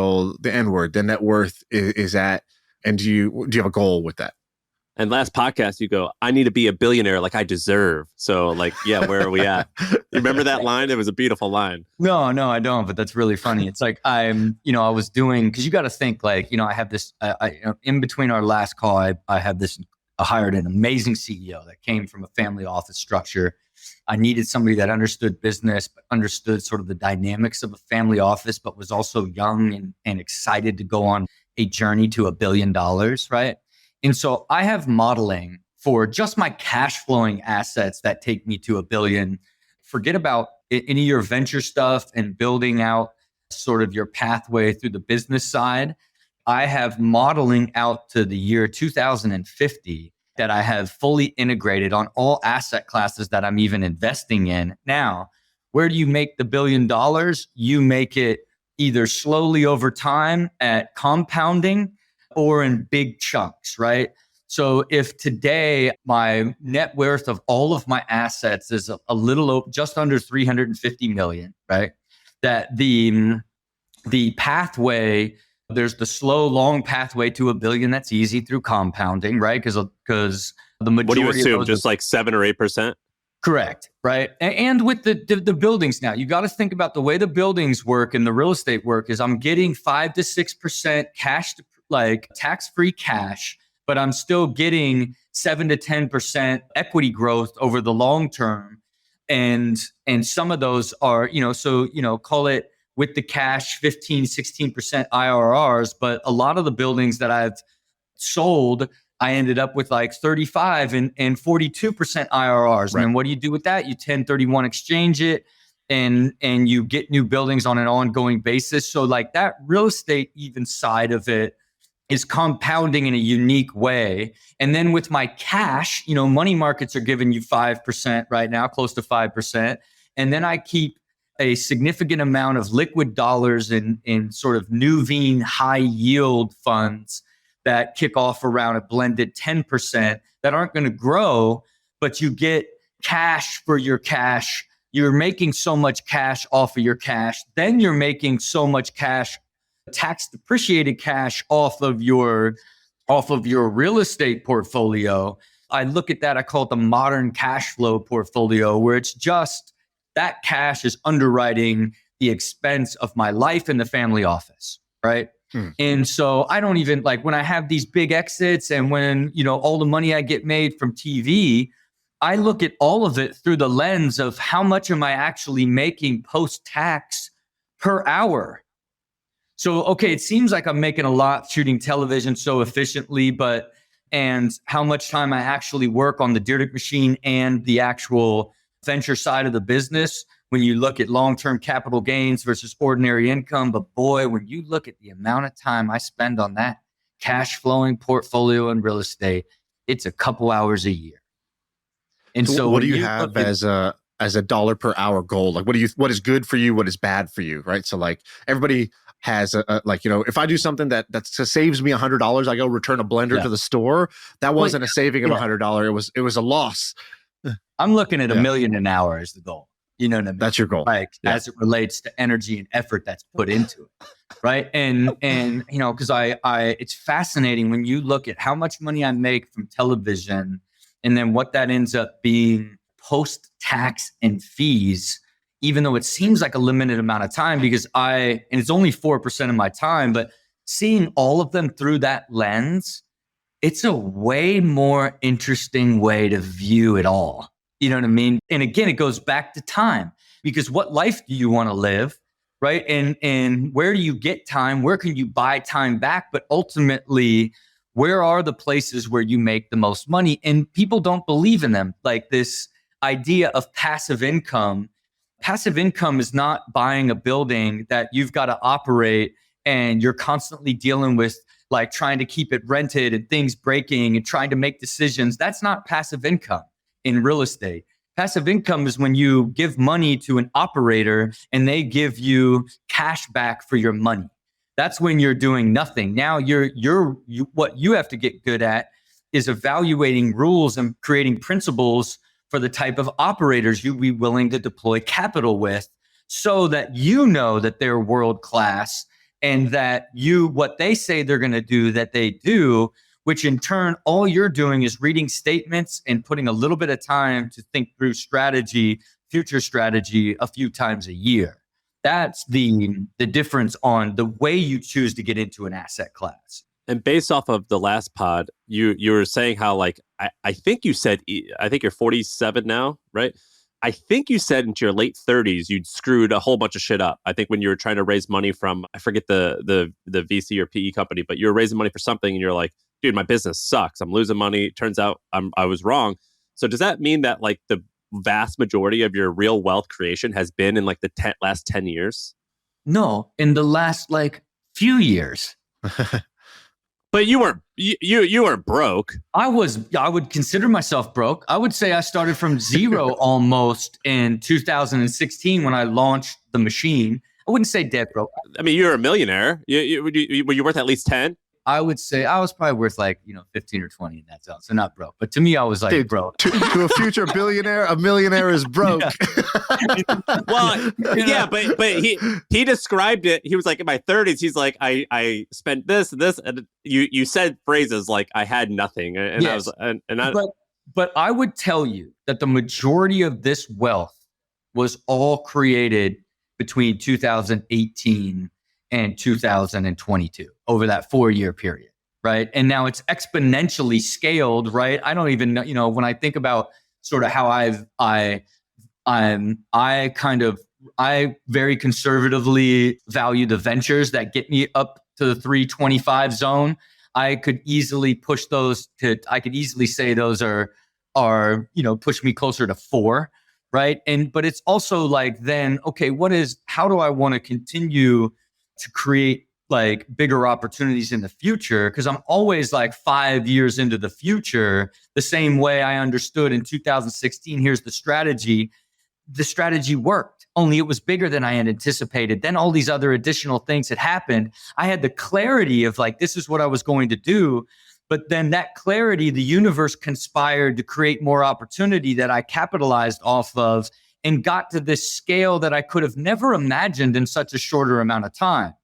N word, the net worth is at? And do you have a goal with that? And last podcast, you go, I need to be a billionaire like I deserve. So like, yeah, where are we at? You remember that line? It was a beautiful line. No, I don't. But that's really funny. It's like I was doing, because you got to think like, I have this, in between our last call, I hired an amazing CEO that came from a family office structure. I needed somebody that understood business, but understood sort of the dynamics of a family office, but was also young and excited to go on a journey to $1 billion, right? And so I have modeling for just my cash flowing assets that take me to $1 billion. Forget about any of your venture stuff and building out sort of your pathway through the business side. I have modeling out to the year 2050 that I have fully integrated on all asset classes that I'm even investing in. Now, where do you make the $1 billion? You make it either slowly over time at compounding or in big chunks, right? So if today my net worth of all of my assets is a little just under 350 million, right? That the pathway, there's the slow, long pathway to $1 billion. That's easy through compounding, right? Because the majority What do you assume? of Just like 7 or 8%? Correct, right? And with the buildings now, you got to think about the way the buildings work and the real estate work is I'm getting 5 to 6% cash, like tax-free cash, but I'm still getting 7 to 10% equity growth over the long term. And some of those are, call it with the cash 15, 16% IRRs, but a lot of the buildings that I've sold, I ended up with like 35 and 42% IRRs. Right. And then what do you do with that? You 1031 exchange it and you get new buildings on an ongoing basis. So like that real estate even side of it is compounding in a unique way. And then with my cash, money markets are giving you 5% right now, close to 5%. And then I keep a significant amount of liquid dollars in sort of Nuveen high yield funds that kick off around a blended 10% that aren't going to grow, but you get cash for your cash. You're making so much cash off of your cash. Then you're making so much cash, tax depreciated cash off of your real estate portfolio. I look at that, I call it the modern cash flow portfolio, where it's just that cash is underwriting the expense of my life in the family office, right? And so I don't even like when I have these big exits and when, all the money I get made from TV, I look at all of it through the lens of how much am I actually making post-tax per hour? So, okay, it seems like I'm making a lot shooting television so efficiently, and how much time I actually work on the Dyrdek Machine and the actual venture side of the business when you look at long-term capital gains versus ordinary income. But boy, when you look at the amount of time I spend on that cash flowing portfolio and real estate, it's a couple hours a year. And so what do you have as a dollar per hour goal? Like what is good for you? What is bad for you? Right. So like everybody has if I do something that saves me $100, I go return a blender to the store. That wasn't a saving of $100. It was a loss. I'm looking at $1 million an hour as the goal. You know what I mean? That's your goal. Like as it relates to energy and effort that's put into it. Right. And because it's fascinating when you look at how much money I make from television and then what that ends up being post-tax and fees, even though it seems like a limited amount of time and it's only 4% of my time, but seeing all of them through that lens, it's a way more interesting way to view it all. You know what I mean? And again, it goes back to time, because what life do you want to live, right? And where do you get time? Where can you buy time back? But ultimately, where are the places where you make the most money? And people don't believe in them. Like this idea of passive income. Passive income is not buying a building that you've got to operate and you're constantly dealing with like trying to keep it rented and things breaking and trying to make decisions. That's not passive income in real estate. Passive income is when you give money to an operator and they give you cash back for your money. That's when you're doing nothing. Now what you have to get good at is evaluating rules and creating principles for the type of operators you'd be willing to deploy capital with, so that you know that they're world-class and that what they say they're going to do, that they do, which in turn, all you're doing is reading statements and putting a little bit of time to think through future strategy a few times a year. That's the difference on the way you choose to get into an asset class. And based off of the last pod, you were saying how like, I think you said, I think you're 47 now, right? I think you said into your late 30s, you'd screwed a whole bunch of shit up. I think when you were trying to raise money from, I forget the VC or PE company, but you were raising money for something and you're like, dude, my business sucks. I'm losing money. Turns out I was wrong. So does that mean that like the vast majority of your real wealth creation has been in like the last 10 years? No, in the last like few years. But you weren't broke. I would consider myself broke. I would say I started from zero almost in 2016 when I launched the machine. I wouldn't say dead broke. I mean, you're a millionaire. Were you worth at least 10? I would say I was probably worth 15 or 20 in that zone. So not broke. But to me, I was like, Dude, broke. To a future billionaire, a millionaire is broke. Well, yeah, but he described it. He was like, in my 30s, he's like, I spent this, and you said phrases like I had nothing. And yes. But I would tell you that the majority of this wealth was all created between 2018 and 2022 over that 4-year period, right? And now it's exponentially scaled, right? I don't even know, when I think about sort of how I very conservatively value the ventures that get me up to the 325 zone. I could easily push those I could easily say those are push me closer to 4. Right. But it's also like, then, okay, how do I want to continue to create like bigger opportunities in the future? Because I'm always like 5 years into the future, the same way I understood in 2016. Here's the strategy. The strategy worked, only it was bigger than I had anticipated. Then all these other additional things had happened. I had the clarity of like, this is what I was going to do. But then that clarity, the universe conspired to create more opportunity that I capitalized off of and got to this scale that I could have never imagined in such a shorter amount of time.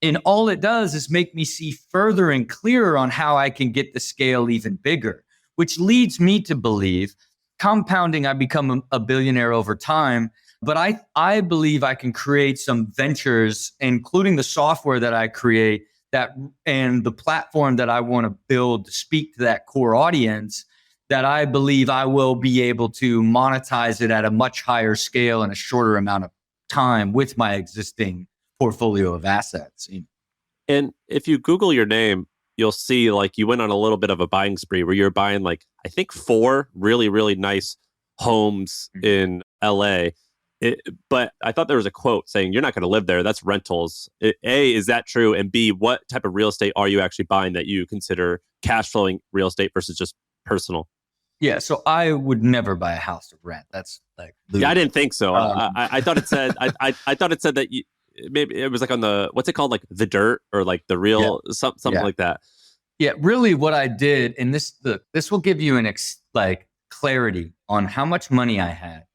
And all it does is make me see further and clearer on how I can get the scale even bigger, which leads me to believe compounding, I become a billionaire over time. But I believe I can create some ventures, including the software that I create, and the platform that I want to build to speak to that core audience, that I believe I will be able to monetize it at a much higher scale in a shorter amount of time with my existing portfolio of assets. And if you Google your name, you'll see like you went on a little bit of a buying spree where you're buying like, I think 4 really, really nice homes in LA. But I thought there was a quote saying, you're not going to live there. That's rentals. A, is that true? And B, what type of real estate are you actually buying that you consider cash flowing real estate versus just personal? Yeah. So I would never buy a house to rent. That's like, yeah, I didn't think so. I thought it said, I thought it said that maybe it was like on the, what's it called? Like the dirt or like the real, something like that. Yeah. Really what I did, and this will give you an clarity on how much money I had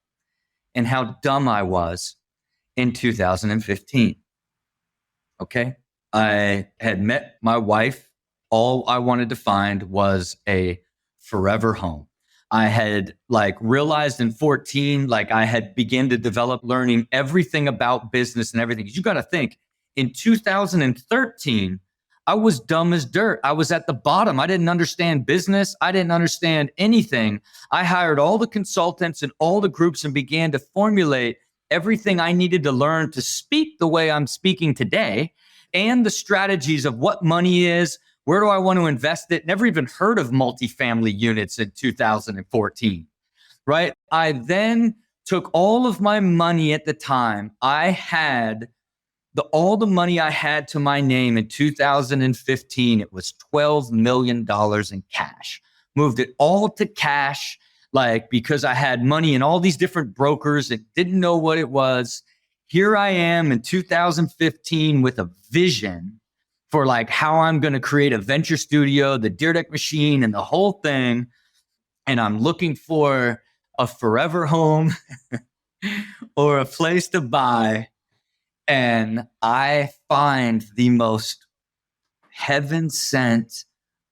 and how dumb I was in 2015. Okay. I had met my wife. All I wanted to find was a forever home. I had realized in 14, I had begun to develop learning everything about business and everything. You got to think, in 2013, I was dumb as dirt. I was at the bottom. I didn't understand business. I didn't understand anything. I hired all the consultants and all the groups and began to formulate everything I needed to learn to speak the way I'm speaking today, and the strategies of what money is, where do I want to invest it? Never even heard of multifamily units in 2014, right? I then took all of my money at the time. I had all the money I had to my name in 2015, it was $12 million in cash. Moved it all to cash, because I had money in all these different brokers and didn't know what it was. Here I am in 2015 with a vision for how I'm going to create a venture studio, the Dyrdek Machine and the whole thing. And I'm looking for a forever home or a place to buy. And I find the most heaven-sent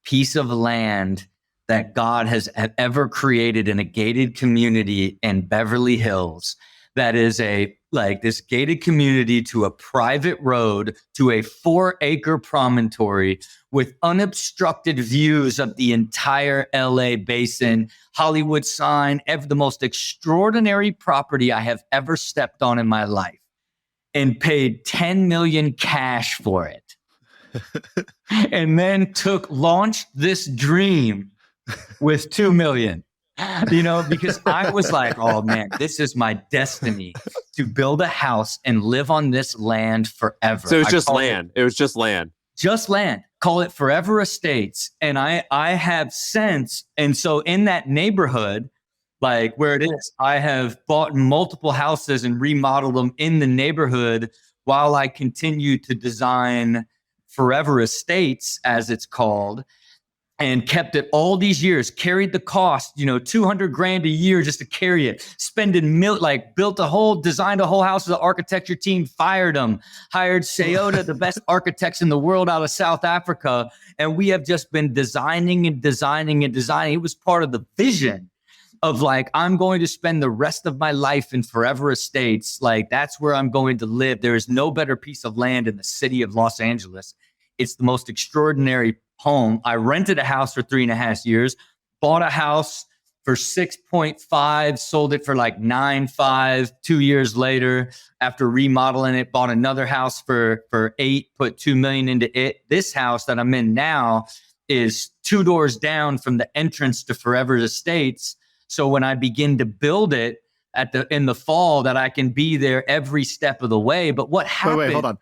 piece of land that God has ever created in a gated community in Beverly Hills. That is this gated community to a private road to a 4-acre promontory with unobstructed views of the entire LA basin, Hollywood sign, the most extraordinary property I have ever stepped on in my life. And paid $10 million cash for it. And then launched this dream with $2 million, because I was like, oh man, this is my destiny to build a house and live on this land forever. So it was just land. It was just land. Just land. Call it Forever Estates. And I have since, and so in that neighborhood, where it is, I have bought multiple houses and remodeled them in the neighborhood while I continue to design Forever Estates, as it's called, and kept it all these years, carried the cost, $200,000 a year just to carry it, spending built designed a whole house with the architecture team, fired them, hired Sayota, the best architects in the world out of South Africa. And we have just been designing and designing and designing. It was part of the vision of I'm going to spend the rest of my life in Forever Estates. That's where I'm going to live. There is no better piece of land in the city of Los Angeles. It's the most extraordinary home. I rented a house for 3.5 years, bought a house for 6.5, sold it for 9.5. 2 years later, after remodeling it, bought another house for 8, put $2 million into it. This house that I'm in now is 2 doors down from the entrance to Forever Estates. So when I begin to build it in the fall, that I can be there every step of the way. But what happened? Wait, hold on.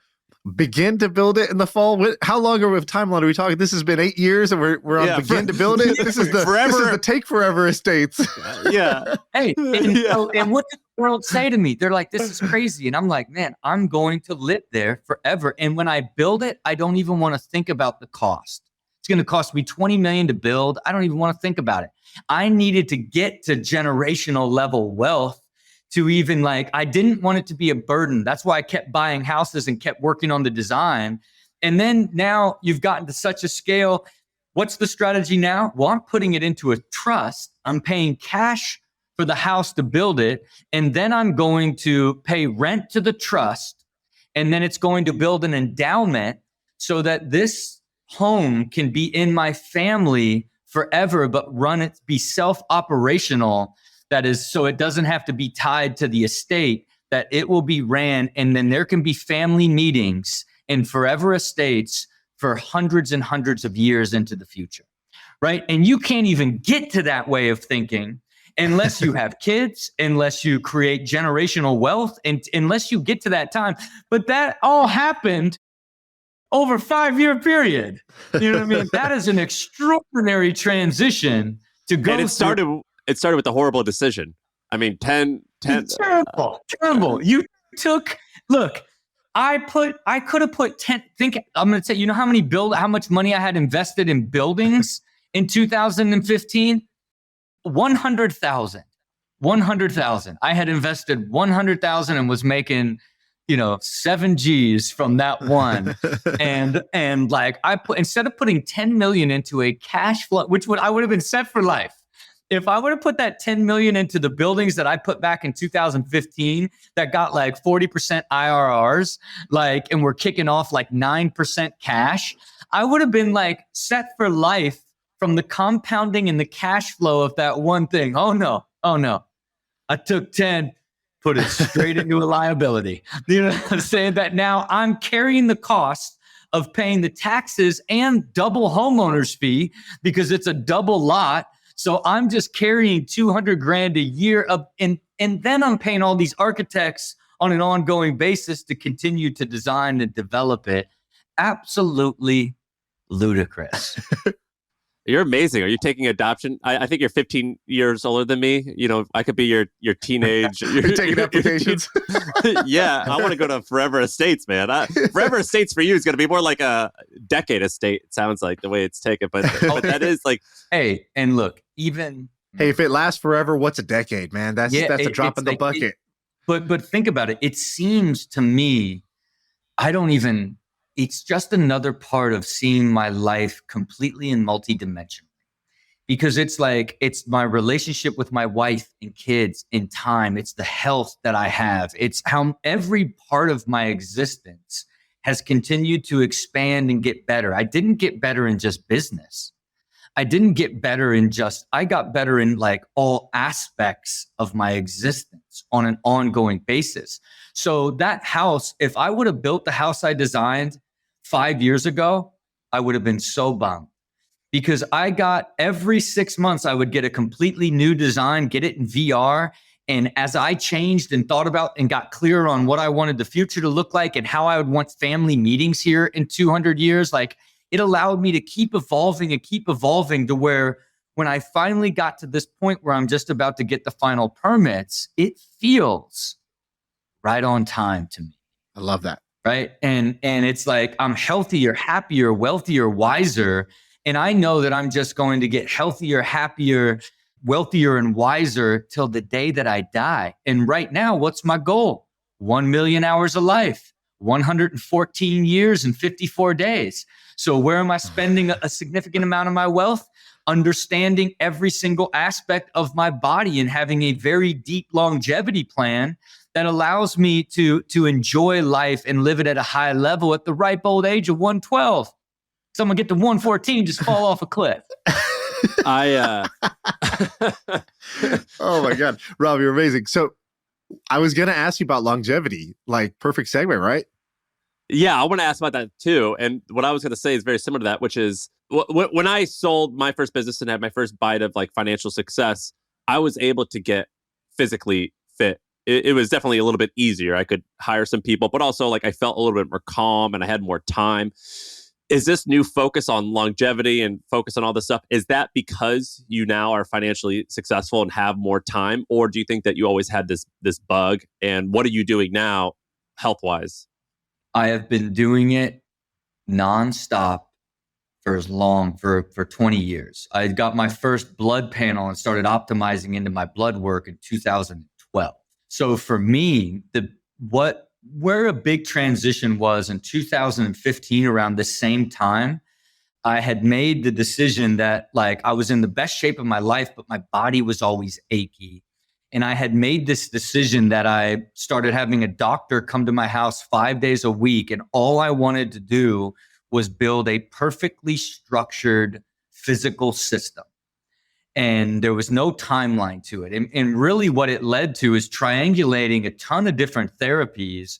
Begin to build it in the fall? How long of a timeline are we talking? This has been 8 years and we're on begin to build it? This is the take forever estates. Yeah. Hey, and what did the world say to me? They're like, this is crazy. And I'm like, man, I'm going to live there forever. And when I build it, I don't even want to think about the cost. It's going to cost me $20 million to build. I don't even want to think about it. I needed to get to generational level wealth to even I didn't want it to be a burden. That's why I kept buying houses and kept working on the design. And then now you've gotten to such a scale. What's the strategy now? Well, I'm putting it into a trust. I'm paying cash for the house to build it. And then I'm going to pay rent to the trust. And then it's going to build an endowment so that this home can be in my family forever, but be self-operational. That is, so it doesn't have to be tied to the estate, that it will be ran. And then there can be family meetings in Forever Estates for hundreds and hundreds of years into the future, right? And you can't even get to that way of thinking unless you have kids, unless you create generational wealth, and unless you get to that time. But that all happened over a 5-year period. You know what I mean? That is an extraordinary transition to go. And it started with a horrible decision. I mean, 10. Terrible. You look, I could have put 10, I'm going to say, how much money I had invested in buildings in 2015? 100,000. 100,000. I had invested 100,000 and was making, 7 G's from that one. and I put, instead of putting 10 million into a cash flow, I would have been set for life. If I would have put that 10 million into the buildings that I put back in 2015 that got 40% IRRs, and we're kicking off 9% cash, I would have been set for life from the compounding and the cash flow of that one thing. Oh no. I took 10, put it straight into a liability. You know what I'm saying? That now I'm carrying the cost of paying the taxes and double homeowner's fee because it's a double lot. So I'm just carrying $200,000 a year and then I'm paying all these architects on an ongoing basis to continue to design and develop it. Absolutely ludicrous. You're amazing. Are you taking adoption? I think you're 15 years older than me. I could be your teenage. You're taking applications. Yeah, I want to go to Forever Estates, man. Forever Estates for you is going to be more like a decade estate. It sounds like the way it's taken, but that is Hey, and look, even if it lasts forever, what's a decade, man? That's a drop in the bucket. But think about it. It seems to me, it's just another part of seeing my life completely and multidimensionally. Because it's my relationship with my wife and kids in time. It's the health that I have. It's how every part of my existence has continued to expand and get better. I didn't get better in just business. I didn't get better I got better in all aspects of my existence on an ongoing basis. So that house, if I would have built the house I designed 5 years ago, I would have been so bummed because I got every 6 months, I would get a completely new design, get it in VR. And as I changed and thought about and got clearer on what I wanted the future to look like and how I would want family meetings here in 200 years, it allowed me to keep evolving to where when I finally got to this point where I'm just about to get the final permits, it feels right on time to me. I love that. right? And it's like I'm healthier, happier, wealthier, wiser. And I know that I'm just going to get healthier, happier, wealthier, and wiser till the day that I die. And right now, what's my goal? 1 million hours of life, 114 years and 54 days. So where am I spending a significant amount of my wealth? Understanding every single aspect of my body and having a very deep longevity plan that allows me to enjoy life and live it at a high level at the ripe old age of 112. Someone get to 114, just fall off a cliff. I Oh my God. Rob, you're amazing. So I was going to ask you about longevity, like perfect segue, right? Yeah, I want to ask about that too. And what I was going to say is very similar to that, which is when I sold my first business and had my first bite of like financial success, I was able to get physically fit. It was definitely a little bit easier. I could hire some people, but also like I felt a little bit more calm and I had more time. Is this new focus on longevity and focus on all this stuff, is that because you now are financially successful and have more time? Or do you think that you always had this bug? And what are you doing now health-wise? I have been doing it nonstop for 20 years. I got my first blood panel and started optimizing into my blood work in 2012. So for me, where a big transition was in 2015, around the same time, I had made the decision that like I was in the best shape of my life, but my body was always achy. And I had made this decision that I started having a doctor come to my house 5 days a week. And all I wanted to do was build a perfectly structured physical system. And there was no timeline to it. And really what it led to is triangulating a ton of different therapies,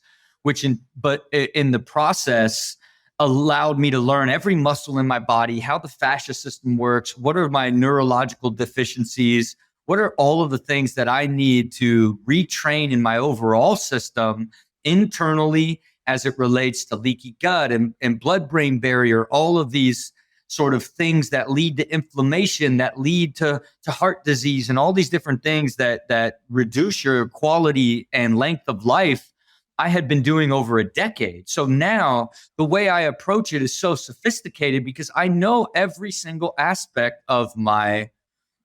but in the process allowed me to learn every muscle in my body, how the fascia system works, what are my neurological deficiencies, what are all of the things that I need to retrain in my overall system internally as it relates to leaky gut and blood-brain barrier, all of these sort of things that lead to inflammation, that lead to heart disease and all these different things that reduce your quality and length of life. I had been doing over a decade. So now the way I approach it is so sophisticated because I know every single aspect of my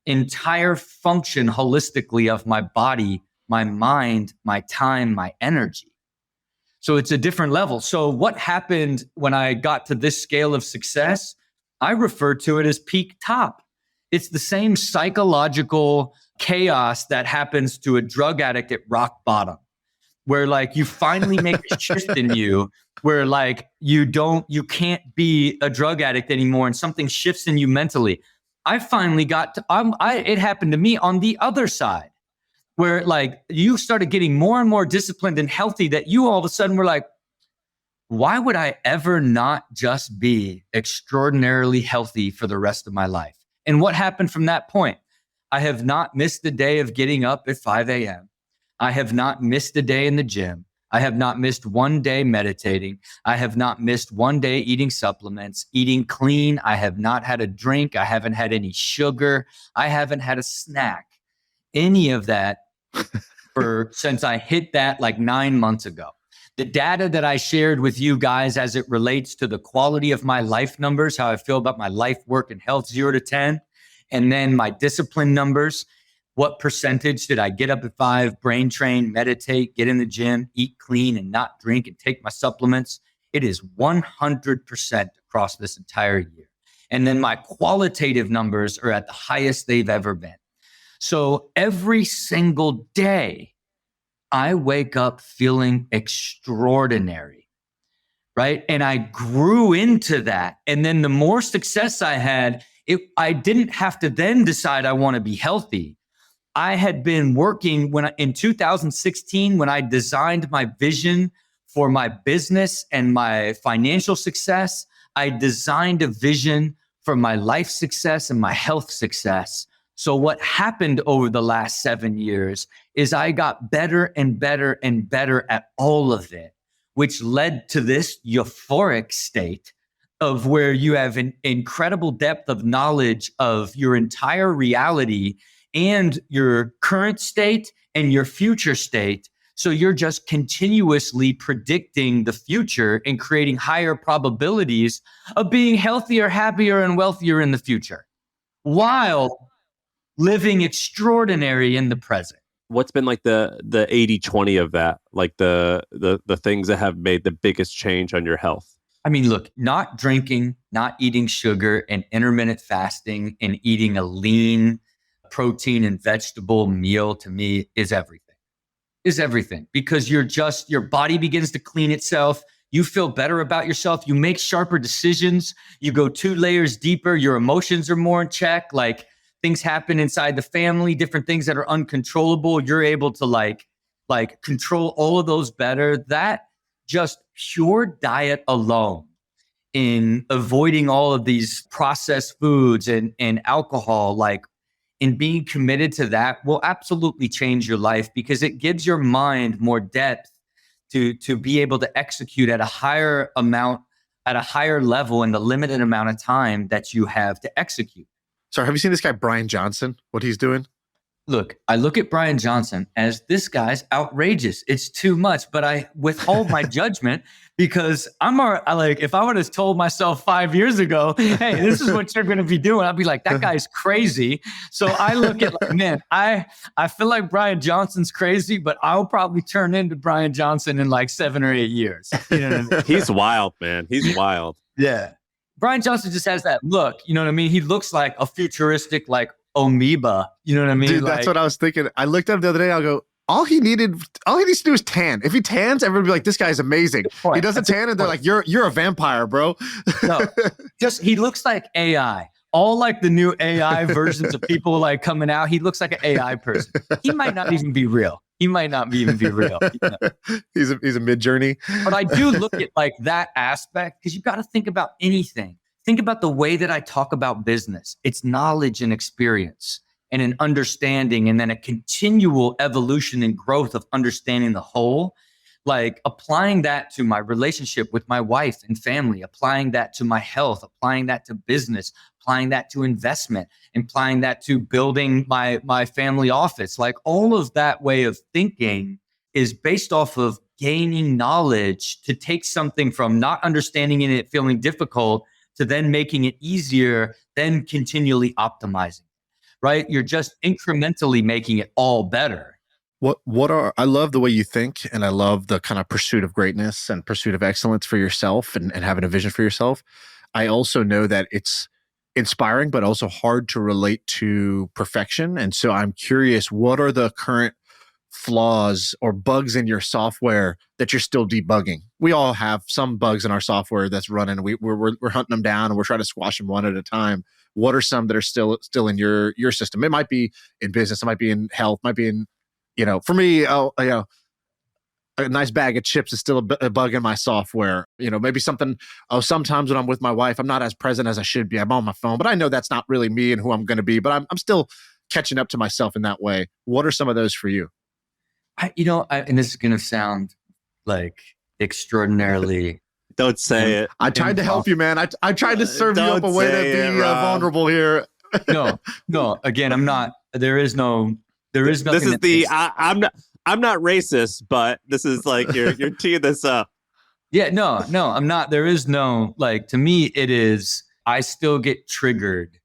entire function holistically of my body, my mind, my time, my energy. So it's a different level. So what happened when I got to this scale of success, I refer to it as peak top. It's the same psychological chaos that happens to a drug addict at rock bottom, where like you finally make a shift in you, where like you can't be a drug addict anymore and something shifts in you mentally. I finally got to, it happened to me on the other side, where like you started getting more and more disciplined and healthy that you all of a sudden were like, why would I ever not just be extraordinarily healthy for the rest of my life? And what happened from that point? I have not missed a day of getting up at 5 a.m. I have not missed a day in the gym. I have not missed one day meditating. I have not missed one day eating supplements, eating clean. I have not had a drink. I haven't had any sugar. I haven't had a snack, any of that since I hit that like 9 months ago. The data that I shared with you guys as it relates to the quality of my life numbers, how I feel about my life, work, and health, 0 to 10, and then my discipline numbers. What percentage did I get up at 5, brain train, meditate, get in the gym, eat clean, and not drink and take my supplements? It is 100% across this entire year. And then my qualitative numbers are at the highest they've ever been. So every single day, I wake up feeling extraordinary, right? And I grew into that. And then the more success I had, I didn't have to then decide I want to be healthy. I had been working in 2016, when I designed my vision for my business and my financial success, I designed a vision for my life success and my health success. So what happened over the last 7 years is I got better and better and better at all of it, which led to this euphoric state of where you have an incredible depth of knowledge of your entire reality and your current state and your future state, So you're just continuously predicting the future and creating higher probabilities of being healthier, happier, and wealthier in the future, while living extraordinary in the present. What's been like the 80-20 of that? Like the things that have made the biggest change on your health? I mean, look, not drinking, not eating sugar, and intermittent fasting and eating a lean protein and vegetable meal to me is everything. Because your body begins to clean itself. You feel better about yourself. You make sharper decisions. You go 2 layers deeper. Your emotions are more in check. Like things happen inside the family, different things that are uncontrollable. You're able to like control all of those better. That just pure diet alone, in avoiding all of these processed foods and alcohol, like in being committed to that, will absolutely change your life, because it gives your mind more depth to be able to execute at a higher amount, at a higher level in the limited amount of time that you have to execute. So have you seen this guy, Brian Johnson, what he's doing? Look, I look at Brian Johnson as this guy's outrageous. It's too much, but I withhold my judgment, because if I would have told myself 5 years ago, hey, this is what you're going to be doing, I'd be like, that guy's crazy. So I look at like, man, I feel like Brian Johnson's crazy, but I'll probably turn into Brian Johnson in like 7 or 8 years. You know what I mean? He's wild, man. He's wild. Yeah. Brian Johnson just has that look. You know what I mean? He looks like a futuristic, like, amoeba, you know what I mean? Dude, that's what I was thinking. I looked up the other day, I'll go, all he needs to do is tan. If he tans, everybody will be like, this guy's amazing. He doesn't tan, and they're like, you're a vampire, bro. No, just he looks like AI. All like the new AI versions of people like coming out. He looks like an AI person. He might not even be real. You know? He's a mid-journey. But I do look at like that aspect, because you got to think about anything. Think about the way that I talk about business. It's knowledge and experience and an understanding, and then a continual evolution and growth of understanding the whole. Like applying that to my relationship with my wife and family, applying that to my health, applying that to business, applying that to investment, applying that to building my family office. Like all of that way of thinking is based off of gaining knowledge to take something from not understanding it, feeling difficult, to then making it easier, then continually optimizing, right? You're just incrementally making it all better. I love the way you think, and I love the kind of pursuit of greatness and pursuit of excellence for yourself, and having a vision for yourself. I also know that it's inspiring, but also hard to relate to perfection. And so I'm curious, what are the current flaws or bugs in your software that you're still debugging? We all have some bugs in our software that's running. We're hunting them down, and we're trying to squash them one at a time. What are some that are still in your system? It might be in business, it might be in health, might be in, for me, a nice bag of chips is still a bug in my software. Maybe something. Sometimes when I'm with my wife, I'm not as present as I should be. I'm on my phone, but I know that's not really me and who I'm going to be. But I'm still catching up to myself in that way. What are some of those for you? And this is going to sound like extraordinarily. Don't say it. I tried to help you, man. I tried to serve you up a way to be vulnerable here. No. Again, I'm not. There is nothing. This is I'm not racist, but this is like you're teeing this up. Yeah, no, I'm not. There is no, like, to me, it is, I still get triggered,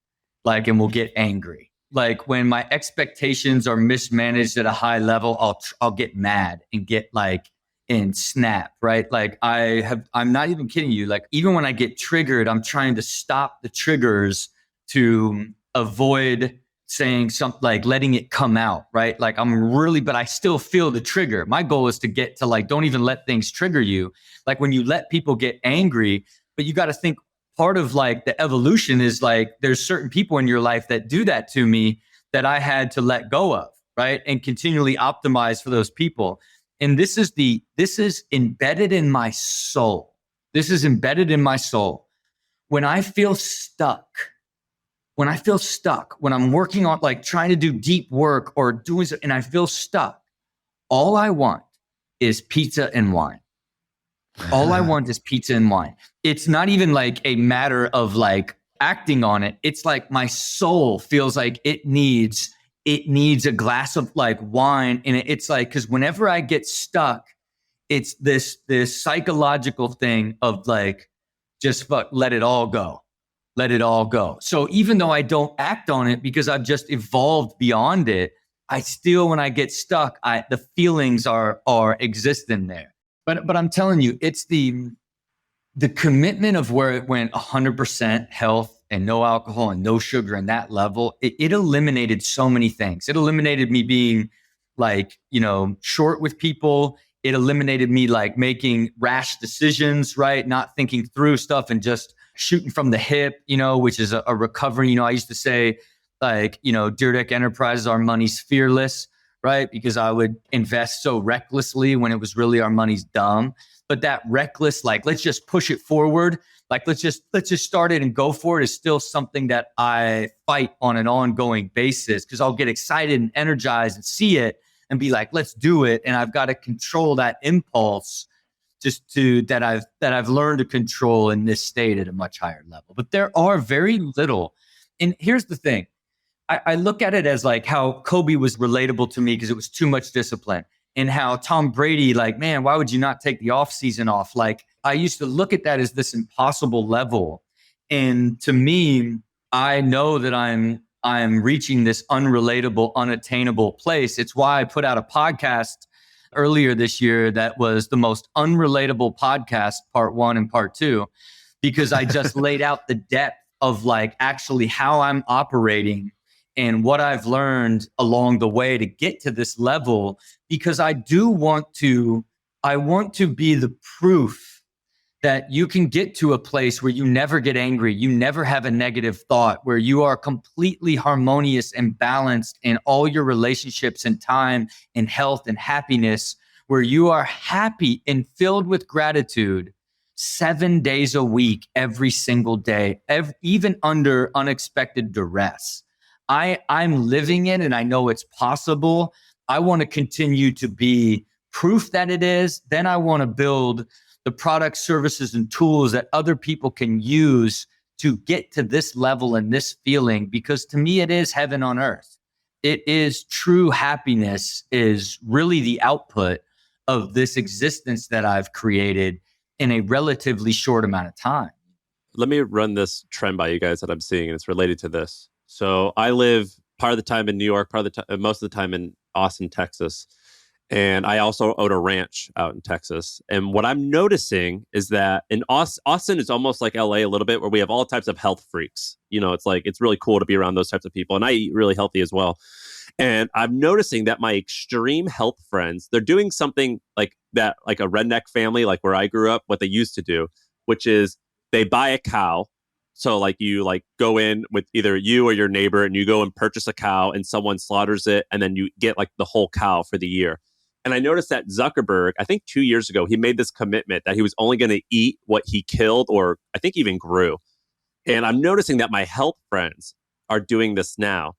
like, and will get angry. Like when my expectations are mismanaged at a high level, I'll get mad and get like, and snap, right? Like I'm not even kidding you. Like even when I get triggered, I'm trying to stop the triggers to avoid saying something, like letting it come out, right? Like but I still feel the trigger. My goal is to get to like, don't even let things trigger you. Like when you let people get angry, but you got to think part of like the evolution is like, there's certain people in your life that do that to me that I had to let go of, right? And continually optimize for those people. And this is embedded in my soul. This is embedded in my soul. When I feel stuck, when I'm working on like trying to do deep work or doing something and I feel stuck, all I want is pizza and wine. All I want is pizza and wine. It's not even like a matter of like acting on it. It's like my soul feels like it needs it needs a glass of like wine. And it's like, because whenever I get stuck, it's this psychological thing of like, just let it all go. Let it all go. So even though I don't act on it because I've just evolved beyond it, I still, when I get stuck, the feelings are existing there. But I'm telling you, it's the commitment of where it went 100% health and no alcohol and no sugar and that level. It eliminated so many things. It eliminated me being like, short with people. It eliminated me like making rash decisions, right? Not thinking through stuff and just shooting from the hip, which is a recovery. I used to say like, Dyrdek Enterprises, our money's fearless, right? Because I would invest so recklessly when it was really our money's dumb. But that reckless, like, let's just push it forward. Like, let's just start it and go for it is still something that I fight on an ongoing basis because I'll get excited and energized and see it and be like, let's do it. And I've got to control that impulse that I've learned to control in this state at a much higher level. But there are very little. And here's the thing. I look at it as like how Kobe was relatable to me because it was too much discipline, and how Tom Brady, like, man, why would you not take the off season off? Like, I used to look at that as this impossible level. And to me, I know that I'm reaching this unrelatable, unattainable place. It's why I put out a podcast earlier this year that was the most unrelatable podcast, part 1 and part 2, because I just laid out the depth of like actually how I'm operating and what I've learned along the way to get to this level, because I want to be the proof that you can get to a place where you never get angry, you never have a negative thought, where you are completely harmonious and balanced in all your relationships and time and health and happiness, where you are happy and filled with gratitude 7 days a week, every single day, even under unexpected duress. I'm living it and I know it's possible. I want to continue to be proof that it is. Then I want to build the products, services, and tools that other people can use to get to this level and this feeling, because to me, it is heaven on earth. It is true happiness is really the output of this existence that I've created in a relatively short amount of time. Let me run this trend by you guys that I'm seeing, and it's related to this. So I live part of the time in New York, most of the time in Austin, Texas. And I also own a ranch out in Texas. And what I'm noticing is that in Austin is almost like LA a little bit, where we have all types of health freaks. It's like, it's really cool to be around those types of people. And I eat really healthy as well. And I'm noticing that my extreme health friends, they're doing something like that, like a redneck family, like where I grew up, what they used to do, which is they buy a cow. So like you like go in with either you or your neighbor and you go and purchase a cow and someone slaughters it. And then you get like the whole cow for the year. And I noticed that Zuckerberg, I think 2 years ago, he made this commitment that he was only going to eat what he killed or I think even grew. And I'm noticing that my health friends are doing this now.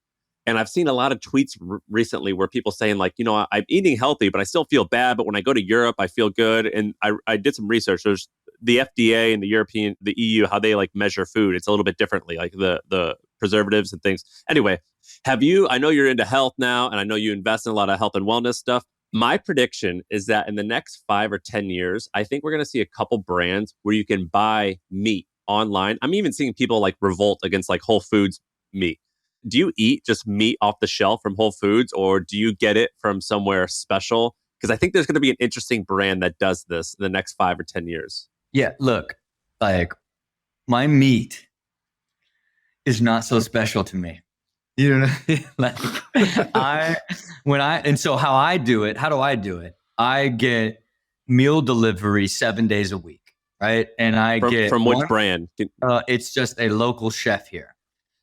And I've seen a lot of tweets recently where people saying like, I'm eating healthy, but I still feel bad. But when I go to Europe, I feel good. And I did some research. There's the FDA and the EU, how they like measure food. It's a little bit differently, like the preservatives and things. Anyway, I know you're into health now, and I know you invest in a lot of health and wellness stuff. My prediction is that in the next 5 or 10 years, I think we're going to see a couple brands where you can buy meat online. I'm even seeing people like revolt against like Whole Foods meat. Do you eat just meat off the shelf from Whole Foods, or do you get it from somewhere special? Because I think there's going to be an interesting brand that does this in the next 5 or 10 years. Yeah, look, like my meat is not so special to me. You know what I mean? So how do I do it? I get meal delivery 7 days a week, right? And I get from which brand? It's just a local chef here.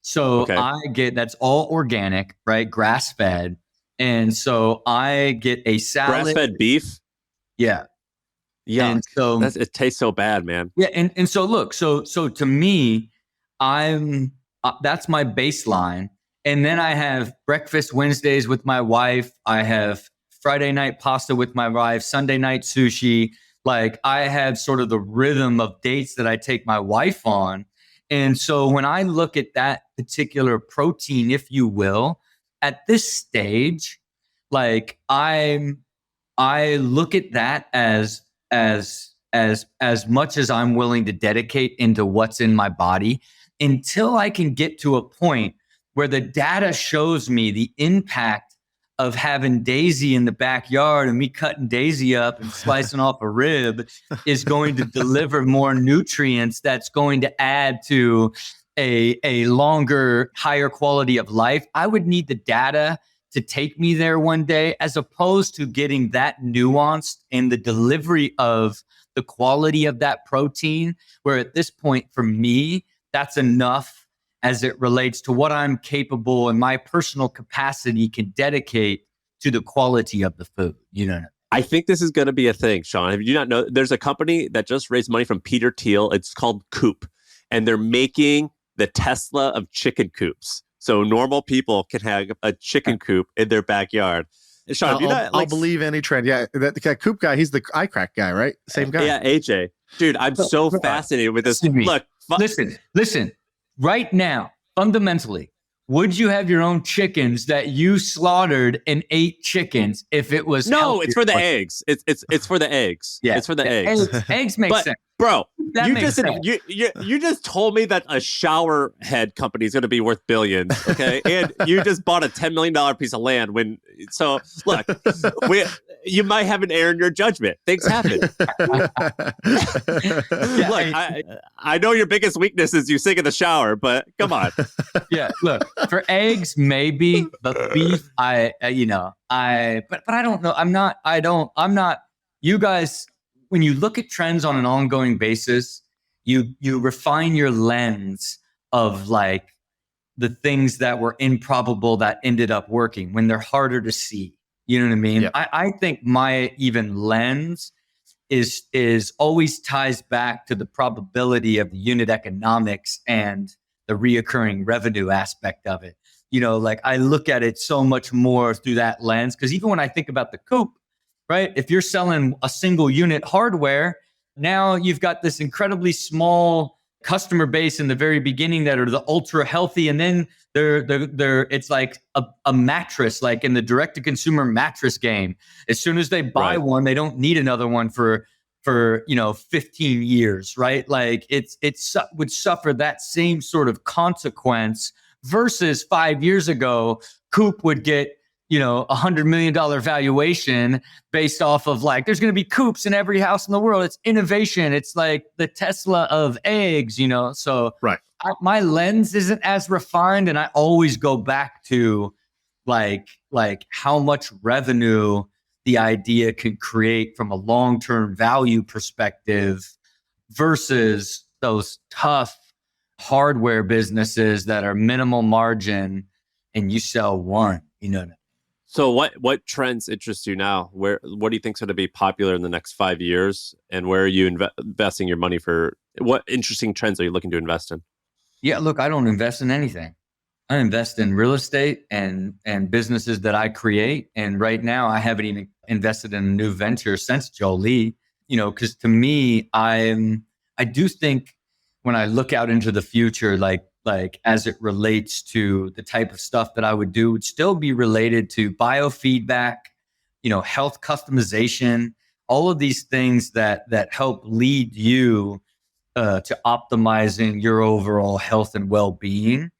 So okay. That's all organic, right? Grass fed. And so I get a salad. Grass fed beef? Yeah. Yeah. And so it tastes so bad, man. Yeah. And so look, so to me, that's my baseline. And then I have breakfast Wednesdays with my wife. I have Friday night pasta with my wife, Sunday night sushi. Like I have sort of the rhythm of dates that I take my wife on. And so when I look at that particular protein, if you will, at this stage, like I look at that as much as I'm willing to dedicate into what's in my body until I can get to a point where the data shows me the impact of having Daisy in the backyard and me cutting Daisy up and slicing off a rib is going to deliver more nutrients that's going to add to a longer, higher quality of life. I would need the data to take me there one day, as opposed to getting that nuanced in the delivery of the quality of that protein, where at this point for me, that's enough as it relates to what I'm capable and my personal capacity can dedicate to the quality of the food. You know, I think this is going to be a thing, Shaan. If you do not know, there's a company that just raised money from Peter Thiel. It's called Coop, and they're making the Tesla of chicken coops. So normal people can have a chicken coop in their backyard. And Shaan, I'll believe any trend. Yeah, that Coop guy, he's the eye crack guy, right? Same guy. Yeah, AJ. Dude, I'm so fascinated with this. Look, listen. Right now, fundamentally, would you have your own chickens that you slaughtered and ate chickens if it was No, it's for the eggs. It's for the eggs. Yeah, it's for the eggs. Eggs make sense. Bro, you just told me that a shower head company is going to be worth billions, okay? And you just bought a $10 million piece of land. Look, you might have an error in your judgment. Things happen. Look, I know your biggest weakness is you sing in the shower, but come on. Yeah, look, for eggs maybe, but beef, but I don't know. I'm not. You guys, when you look at trends on an ongoing basis, you refine your lens of like the things that were improbable that ended up working when they're harder to see. You know what I mean? Yep. I think my even lens is always ties back to the probability of the unit economics and the reoccurring revenue aspect of it. You know, like I look at it so much more through that lens, because even when I think about the Coop, right? If you're selling a single unit hardware, now you've got this incredibly small customer base in the very beginning that are the ultra healthy, and then they're it's like a mattress, like in the direct to consumer mattress game. As soon as they buy one, they don't need another one for 15 years, right? Like it would suffer that same sort of consequence versus 5 years ago, Coop would get $100 million valuation based off of like, there's going to be Coops in every house in the world. It's innovation. It's like the Tesla of eggs, So my lens isn't as refined, and I always go back to like how much revenue the idea can create from a long-term value perspective versus those tough hardware businesses that are minimal margin and you sell one, So what trends interest you now? What do you think is going to be popular in the next 5 years? And where are you investing your money for? What interesting trends are you looking to invest in? Yeah, look, I don't invest in anything. I invest in real estate and businesses that I create. And right now I haven't even invested in a new venture since Jolie, because to me, I do think when I look out into the future, like as it relates to the type of stuff that I would do, would still be related to biofeedback, health customization, all of these things that help lead you to optimizing your overall health and well-being.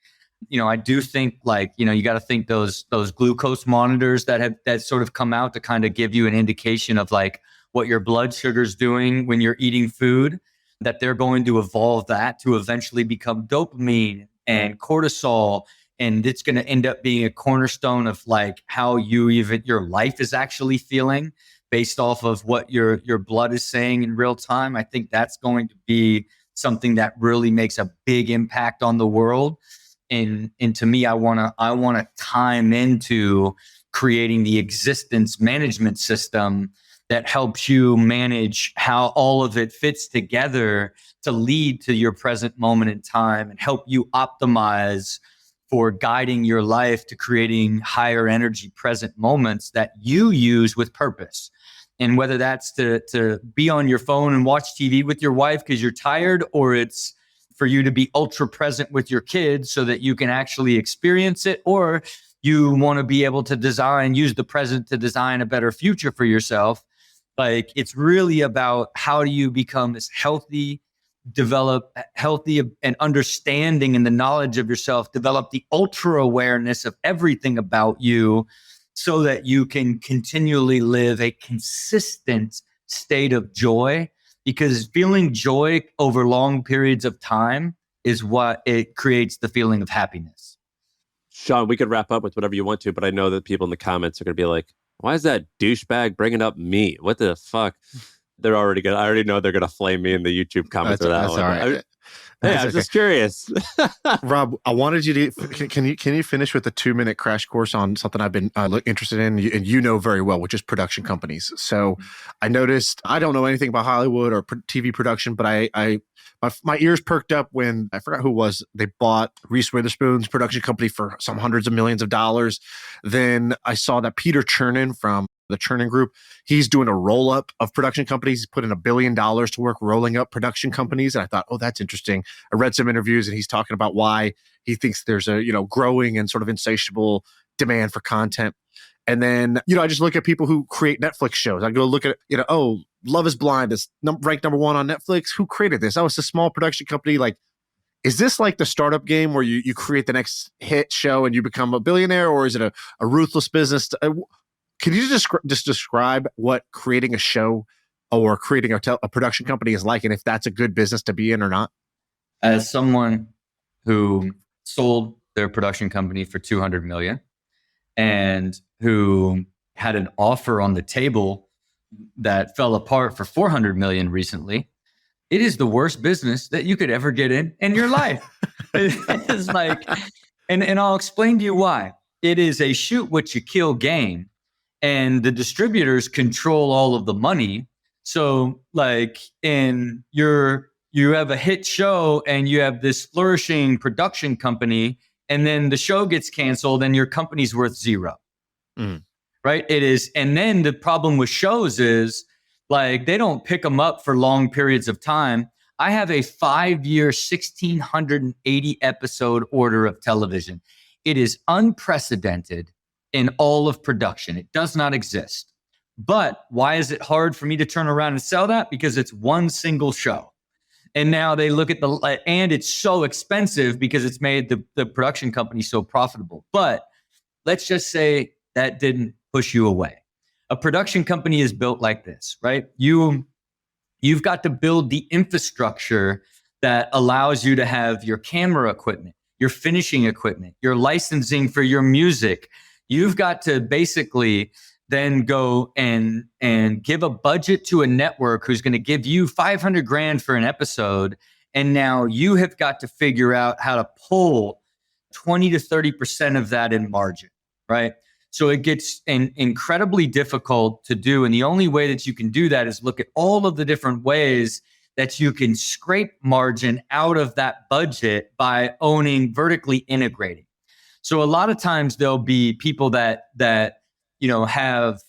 I do think you got to think those glucose monitors that sort of come out to kind of give you an indication of like what your blood sugar's doing when you're eating food, that they're going to evolve that to eventually become dopamine and cortisol. And it's going to end up being a cornerstone of like how your life is actually feeling based off of what your blood is saying in real time. I think that's going to be something that really makes a big impact on the world. And to me, I want to time into creating the existence management system that helps you manage how all of it fits together to lead to your present moment in time and help you optimize for guiding your life to creating higher energy present moments that you use with purpose. And whether that's to be on your phone and watch TV with your wife because you're tired, or it's for you to be ultra present with your kids so that you can actually experience it, or you want to be able to use the present to design a better future for yourself. Like, it's really about how do you become this healthy, develop healthy and understanding and the knowledge of yourself, develop the ultra awareness of everything about you so that you can continually live a consistent state of joy, because feeling joy over long periods of time is what it creates the feeling of happiness. Shaan, we could wrap up with whatever you want to, but I know that people in the comments are going to be like, why is that douchebag bringing up me? What the fuck? They're already going to, I already know they're going to flame me in the YouTube comments for that that's one. all right. I was just curious. Rob, I wanted you to, can you finish with a 2-minute crash course on something I've been interested in, and you know very well, which is production companies. So I noticed, I don't know anything about Hollywood or TV production, but my ears perked up when, I forgot who it was, they bought Reese Witherspoon's production company for some hundreds of millions of dollars. Then I saw that Peter Chernin from the Chernin Group, he's doing a roll-up of production companies. He's putting $1 billion to work rolling up production companies. And I thought, oh, that's interesting. I read some interviews and he's talking about why he thinks there's a, growing and sort of insatiable demand for content. And then, I just look at people who create Netflix shows. I go look at, oh, Love is Blind is ranked number 1 on Netflix. Who created this? Oh, it's a small production company. Like, is this like the startup game where you create the next hit show and you become a billionaire? Or is it a ruthless business? Can you just describe what creating a show or creating a production company is like, and if that's a good business to be in or not? As someone who sold their production company for $200 million and who had an offer on the table that fell apart for $400 million recently, it is the worst business that you could ever get in your life. It's like, and I'll explain to you why. It is a shoot what you kill game. And the distributors control all of the money. So like you have a hit show and you have this flourishing production company, and then the show gets canceled and your company's worth $0. Right? It is. And then the problem with shows is like, they don't pick them up for long periods of time. I have a 5-year, 1,680 episode order of television. It is unprecedented in all of production. It does not exist. But why is it hard for me to turn around and sell that? Because it's one single show. And now they look at and it's so expensive because it's made the production company so profitable. But let's just say that didn't push you away. A production company is built like this, right? You've got to build the infrastructure that allows you to have your camera equipment, your finishing equipment, your licensing for your music. You've got to basically then go and give a budget to a network who's going to give you $500,000 for an episode. And now you have got to figure out how to pull 20 to 30% of that in margin, right? So it gets incredibly difficult to do. And the only way that you can do that is look at all of the different ways that you can scrape margin out of that budget by vertically integrating. So a lot of times there'll be people that have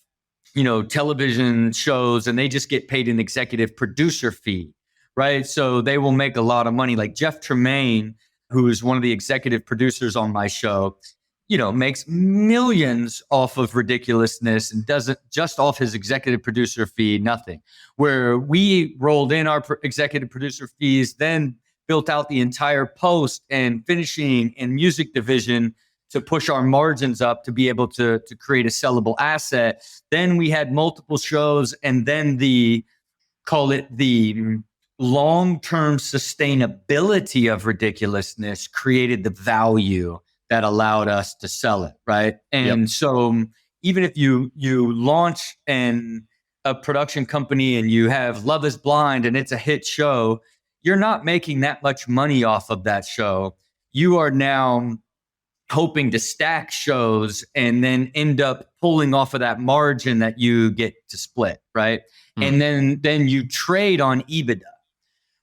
television shows and they just get paid an executive producer fee, right? So they will make a lot of money. Like Jeff Tremaine, who is one of the executive producers on my show, makes millions off of ridiculousness and doesn't just off his executive producer fee, nothing. Where we rolled in our executive producer fees, then built out the entire post and finishing and music division to push our margins up to be able to create a sellable asset. Then we had multiple shows, and then the long-term sustainability of ridiculousness created the value that allowed us to sell it, right? And so even if you launch a production company and you have Love is Blind and it's a hit show, you're not making that much money off of that show. You are now hoping to stack shows and then end up pulling off of that margin that you get to split, right? And then you trade on EBITDA,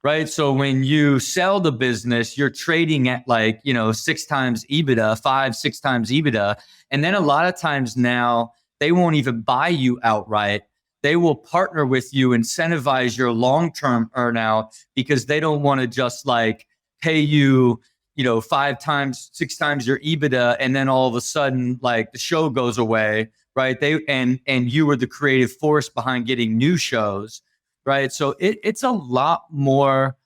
right? So when you sell the business, you're trading at 6 times EBITDA, 5-6 times EBITDA. And then a lot of times now they won't even buy you outright. They will partner with you, incentivize your long-term earnout because they don't want to just pay you, 5 times, 6 times your EBITDA, and then all of a sudden, like, the show goes away, right? And you were the creative force behind getting new shows, right? So it's a lot more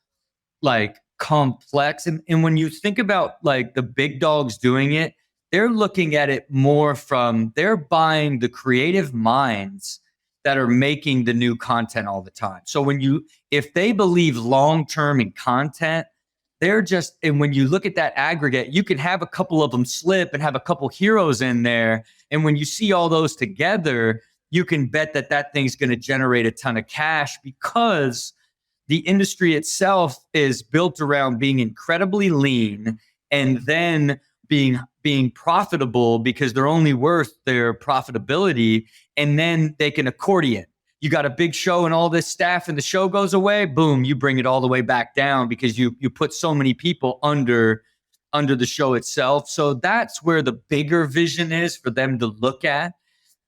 like complex. And when you think about like the big dogs doing it, they're looking at it more from, they're buying the creative minds that are making the new content all the time. So if they believe long-term in content, and when you look at that aggregate, you can have a couple of them slip and have a couple heroes in there. And when you see all those together, you can bet that thing's going to generate a ton of cash, because the industry itself is built around being incredibly lean and then being profitable, because they're only worth their profitability, and then they can accordion. You got a big show and all this staff and the show goes away, boom, you bring it all the way back down because you put so many people under the show itself. So that's where the bigger vision is for them to look at.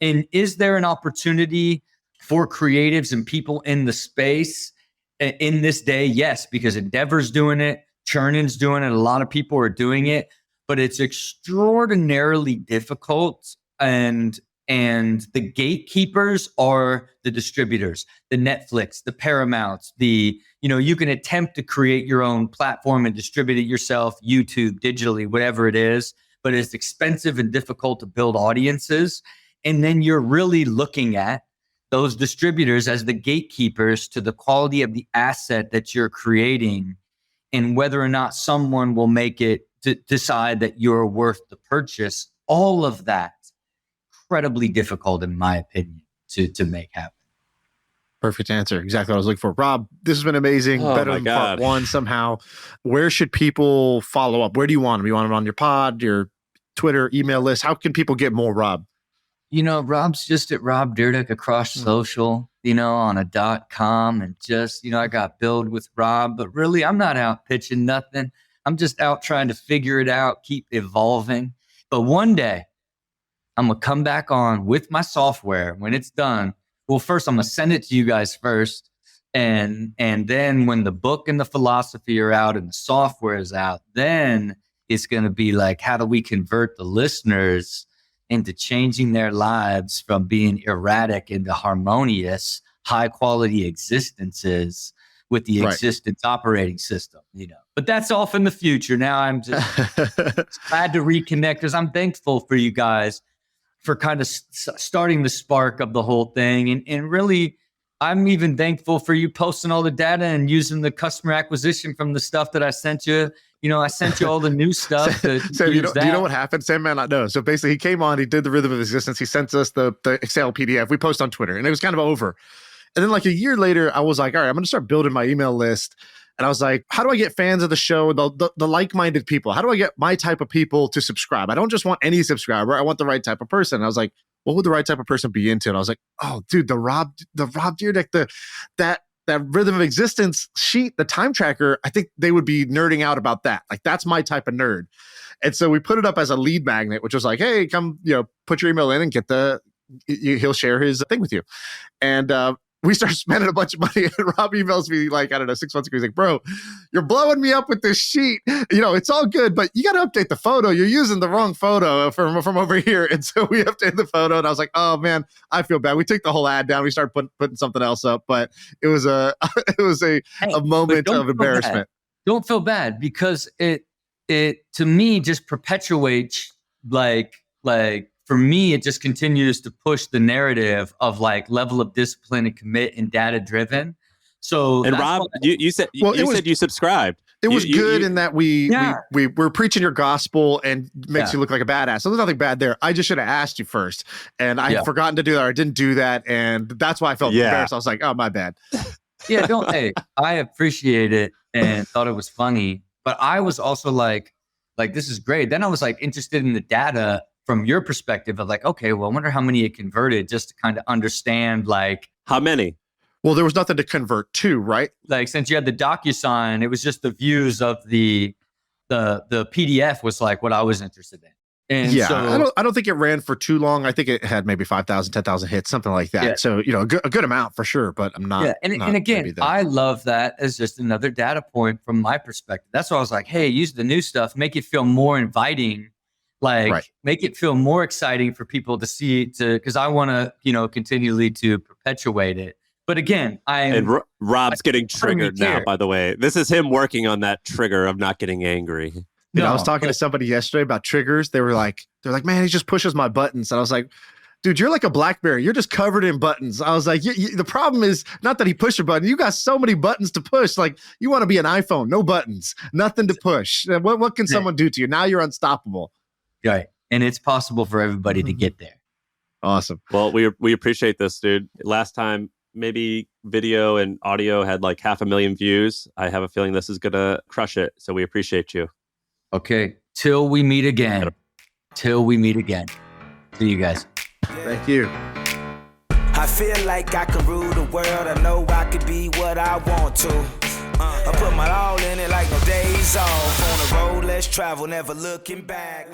And is there an opportunity for creatives and people in the space in this day? Yes, because Endeavor's doing it, Churnin's doing it, a lot of people are doing it, but it's extraordinarily difficult. And the gatekeepers are the distributors, the Netflix, the Paramounts, you can attempt to create your own platform and distribute it yourself, YouTube, digitally, whatever it is, but it's expensive and difficult to build audiences. And then you're really looking at those distributors as the gatekeepers to the quality of the asset that you're creating, and whether or not someone will make it to decide that you're worth the purchase. All of that, incredibly difficult, in my opinion, to make happen. Perfect answer. Exactly what I was looking for. Rob, this has been amazing. Better than part one somehow. Where should people follow up? Where do you want them? You want them on your pod, your Twitter, email list? How can people get more Rob? Rob's just at Rob Dyrdek across social, on a .com, and just, I got Build with Rob, but really I'm not out pitching nothing. I'm just out trying to figure it out, keep evolving. But one day I'm going to come back on with my software when it's done. Well, first I'm going to send it to you guys first. And then when the book and the philosophy are out and the software is out, then it's going to be like, how do we convert the listeners into changing their lives from being erratic into harmonious, high quality existences with the existence operating system, But that's off in the future. Now I'm just glad to reconnect, because I'm thankful for you guys for kind of starting the spark of the whole thing. And really, I'm even thankful for you posting all the data and using the customer acquisition from the stuff that I sent you. I sent you all the new stuff. Do you know what happened? Sam man, no. So basically, he came on, he did the Rhythm of Existence. He sent us the Excel PDF. We post on Twitter, and it was kind of over. And then like a year later, I was like, all right, I'm going to start building my email list. And I was like, how do I get fans of the show, the like-minded people? How do I get my type of people to subscribe? I don't just want any subscriber. I want the right type of person. And I was like, what would the right type of person be into? And I was like, oh, dude, the Rob Dyrdek, that Rhythm of Existence sheet, the time tracker, I think they would be nerding out about that. Like, that's my type of nerd. And so we put it up as a lead magnet, which was like, hey, come, put your email in and get he'll share his thing with you. And we started spending a bunch of money, and Rob emails me like, 6 months ago. He's like, bro, you're blowing me up with this sheet. It's all good, but you got to update the photo. You're using the wrong photo from over here. And so we updated the photo, and I was like, oh man, I feel bad. We took the whole ad down. We started putting something else up, but it was a moment of embarrassment. Don't feel bad, because it to me just perpetuates like for me, it just continues to push the narrative of like level of discipline and commit and data driven. So, and Rob, you said you subscribed. It was good in that we were preaching your gospel and makes you look like a badass. So there's nothing bad there. I just should have asked you first, and I had forgotten to do that, or I didn't do that, and that's why I felt embarrassed. I was like, oh, my bad. I appreciate it and thought it was funny, but I was also like this is great. Then I was like interested in the data from your perspective of like, okay, well, I wonder how many it converted, just to kind of understand like how many. Well, there was nothing to convert to, right? Like, since you had the DocuSign, it was just the views of the PDF was like what I was interested in. And yeah, so, I don't think it ran for too long. I think it had maybe 5,000, 10,000 hits, something like that. Yeah. So, a good amount for sure, but I'm not. Yeah. And again, I love that as just another data point from my perspective. That's why I was like, hey, use the new stuff, make it feel more inviting, make it feel more exciting for people to see it, because I want to, continually to perpetuate it. But again, Rob's getting triggered now, by the way. This is him working on that trigger of not getting angry. I was talking to somebody yesterday about triggers. They're like, man, he just pushes my buttons. And I was like, dude, you're like a BlackBerry. You're just covered in buttons. I was like, the problem is not that he pushed a button. You got so many buttons to push. Like, you want to be an iPhone, no buttons, nothing to push. What can someone do to you? Now you're unstoppable. Right. And it's possible for everybody to get there. Awesome. Well, we appreciate this, dude. Last time, maybe video and audio had like 500,000 views. I have a feeling this is going to crush it. So we appreciate you. Okay. Till we meet again. See you guys. Thank you. I feel like I can rule the world. I know I could be what I want to. I put my all in it like no days off. On the road, let's travel, never looking back.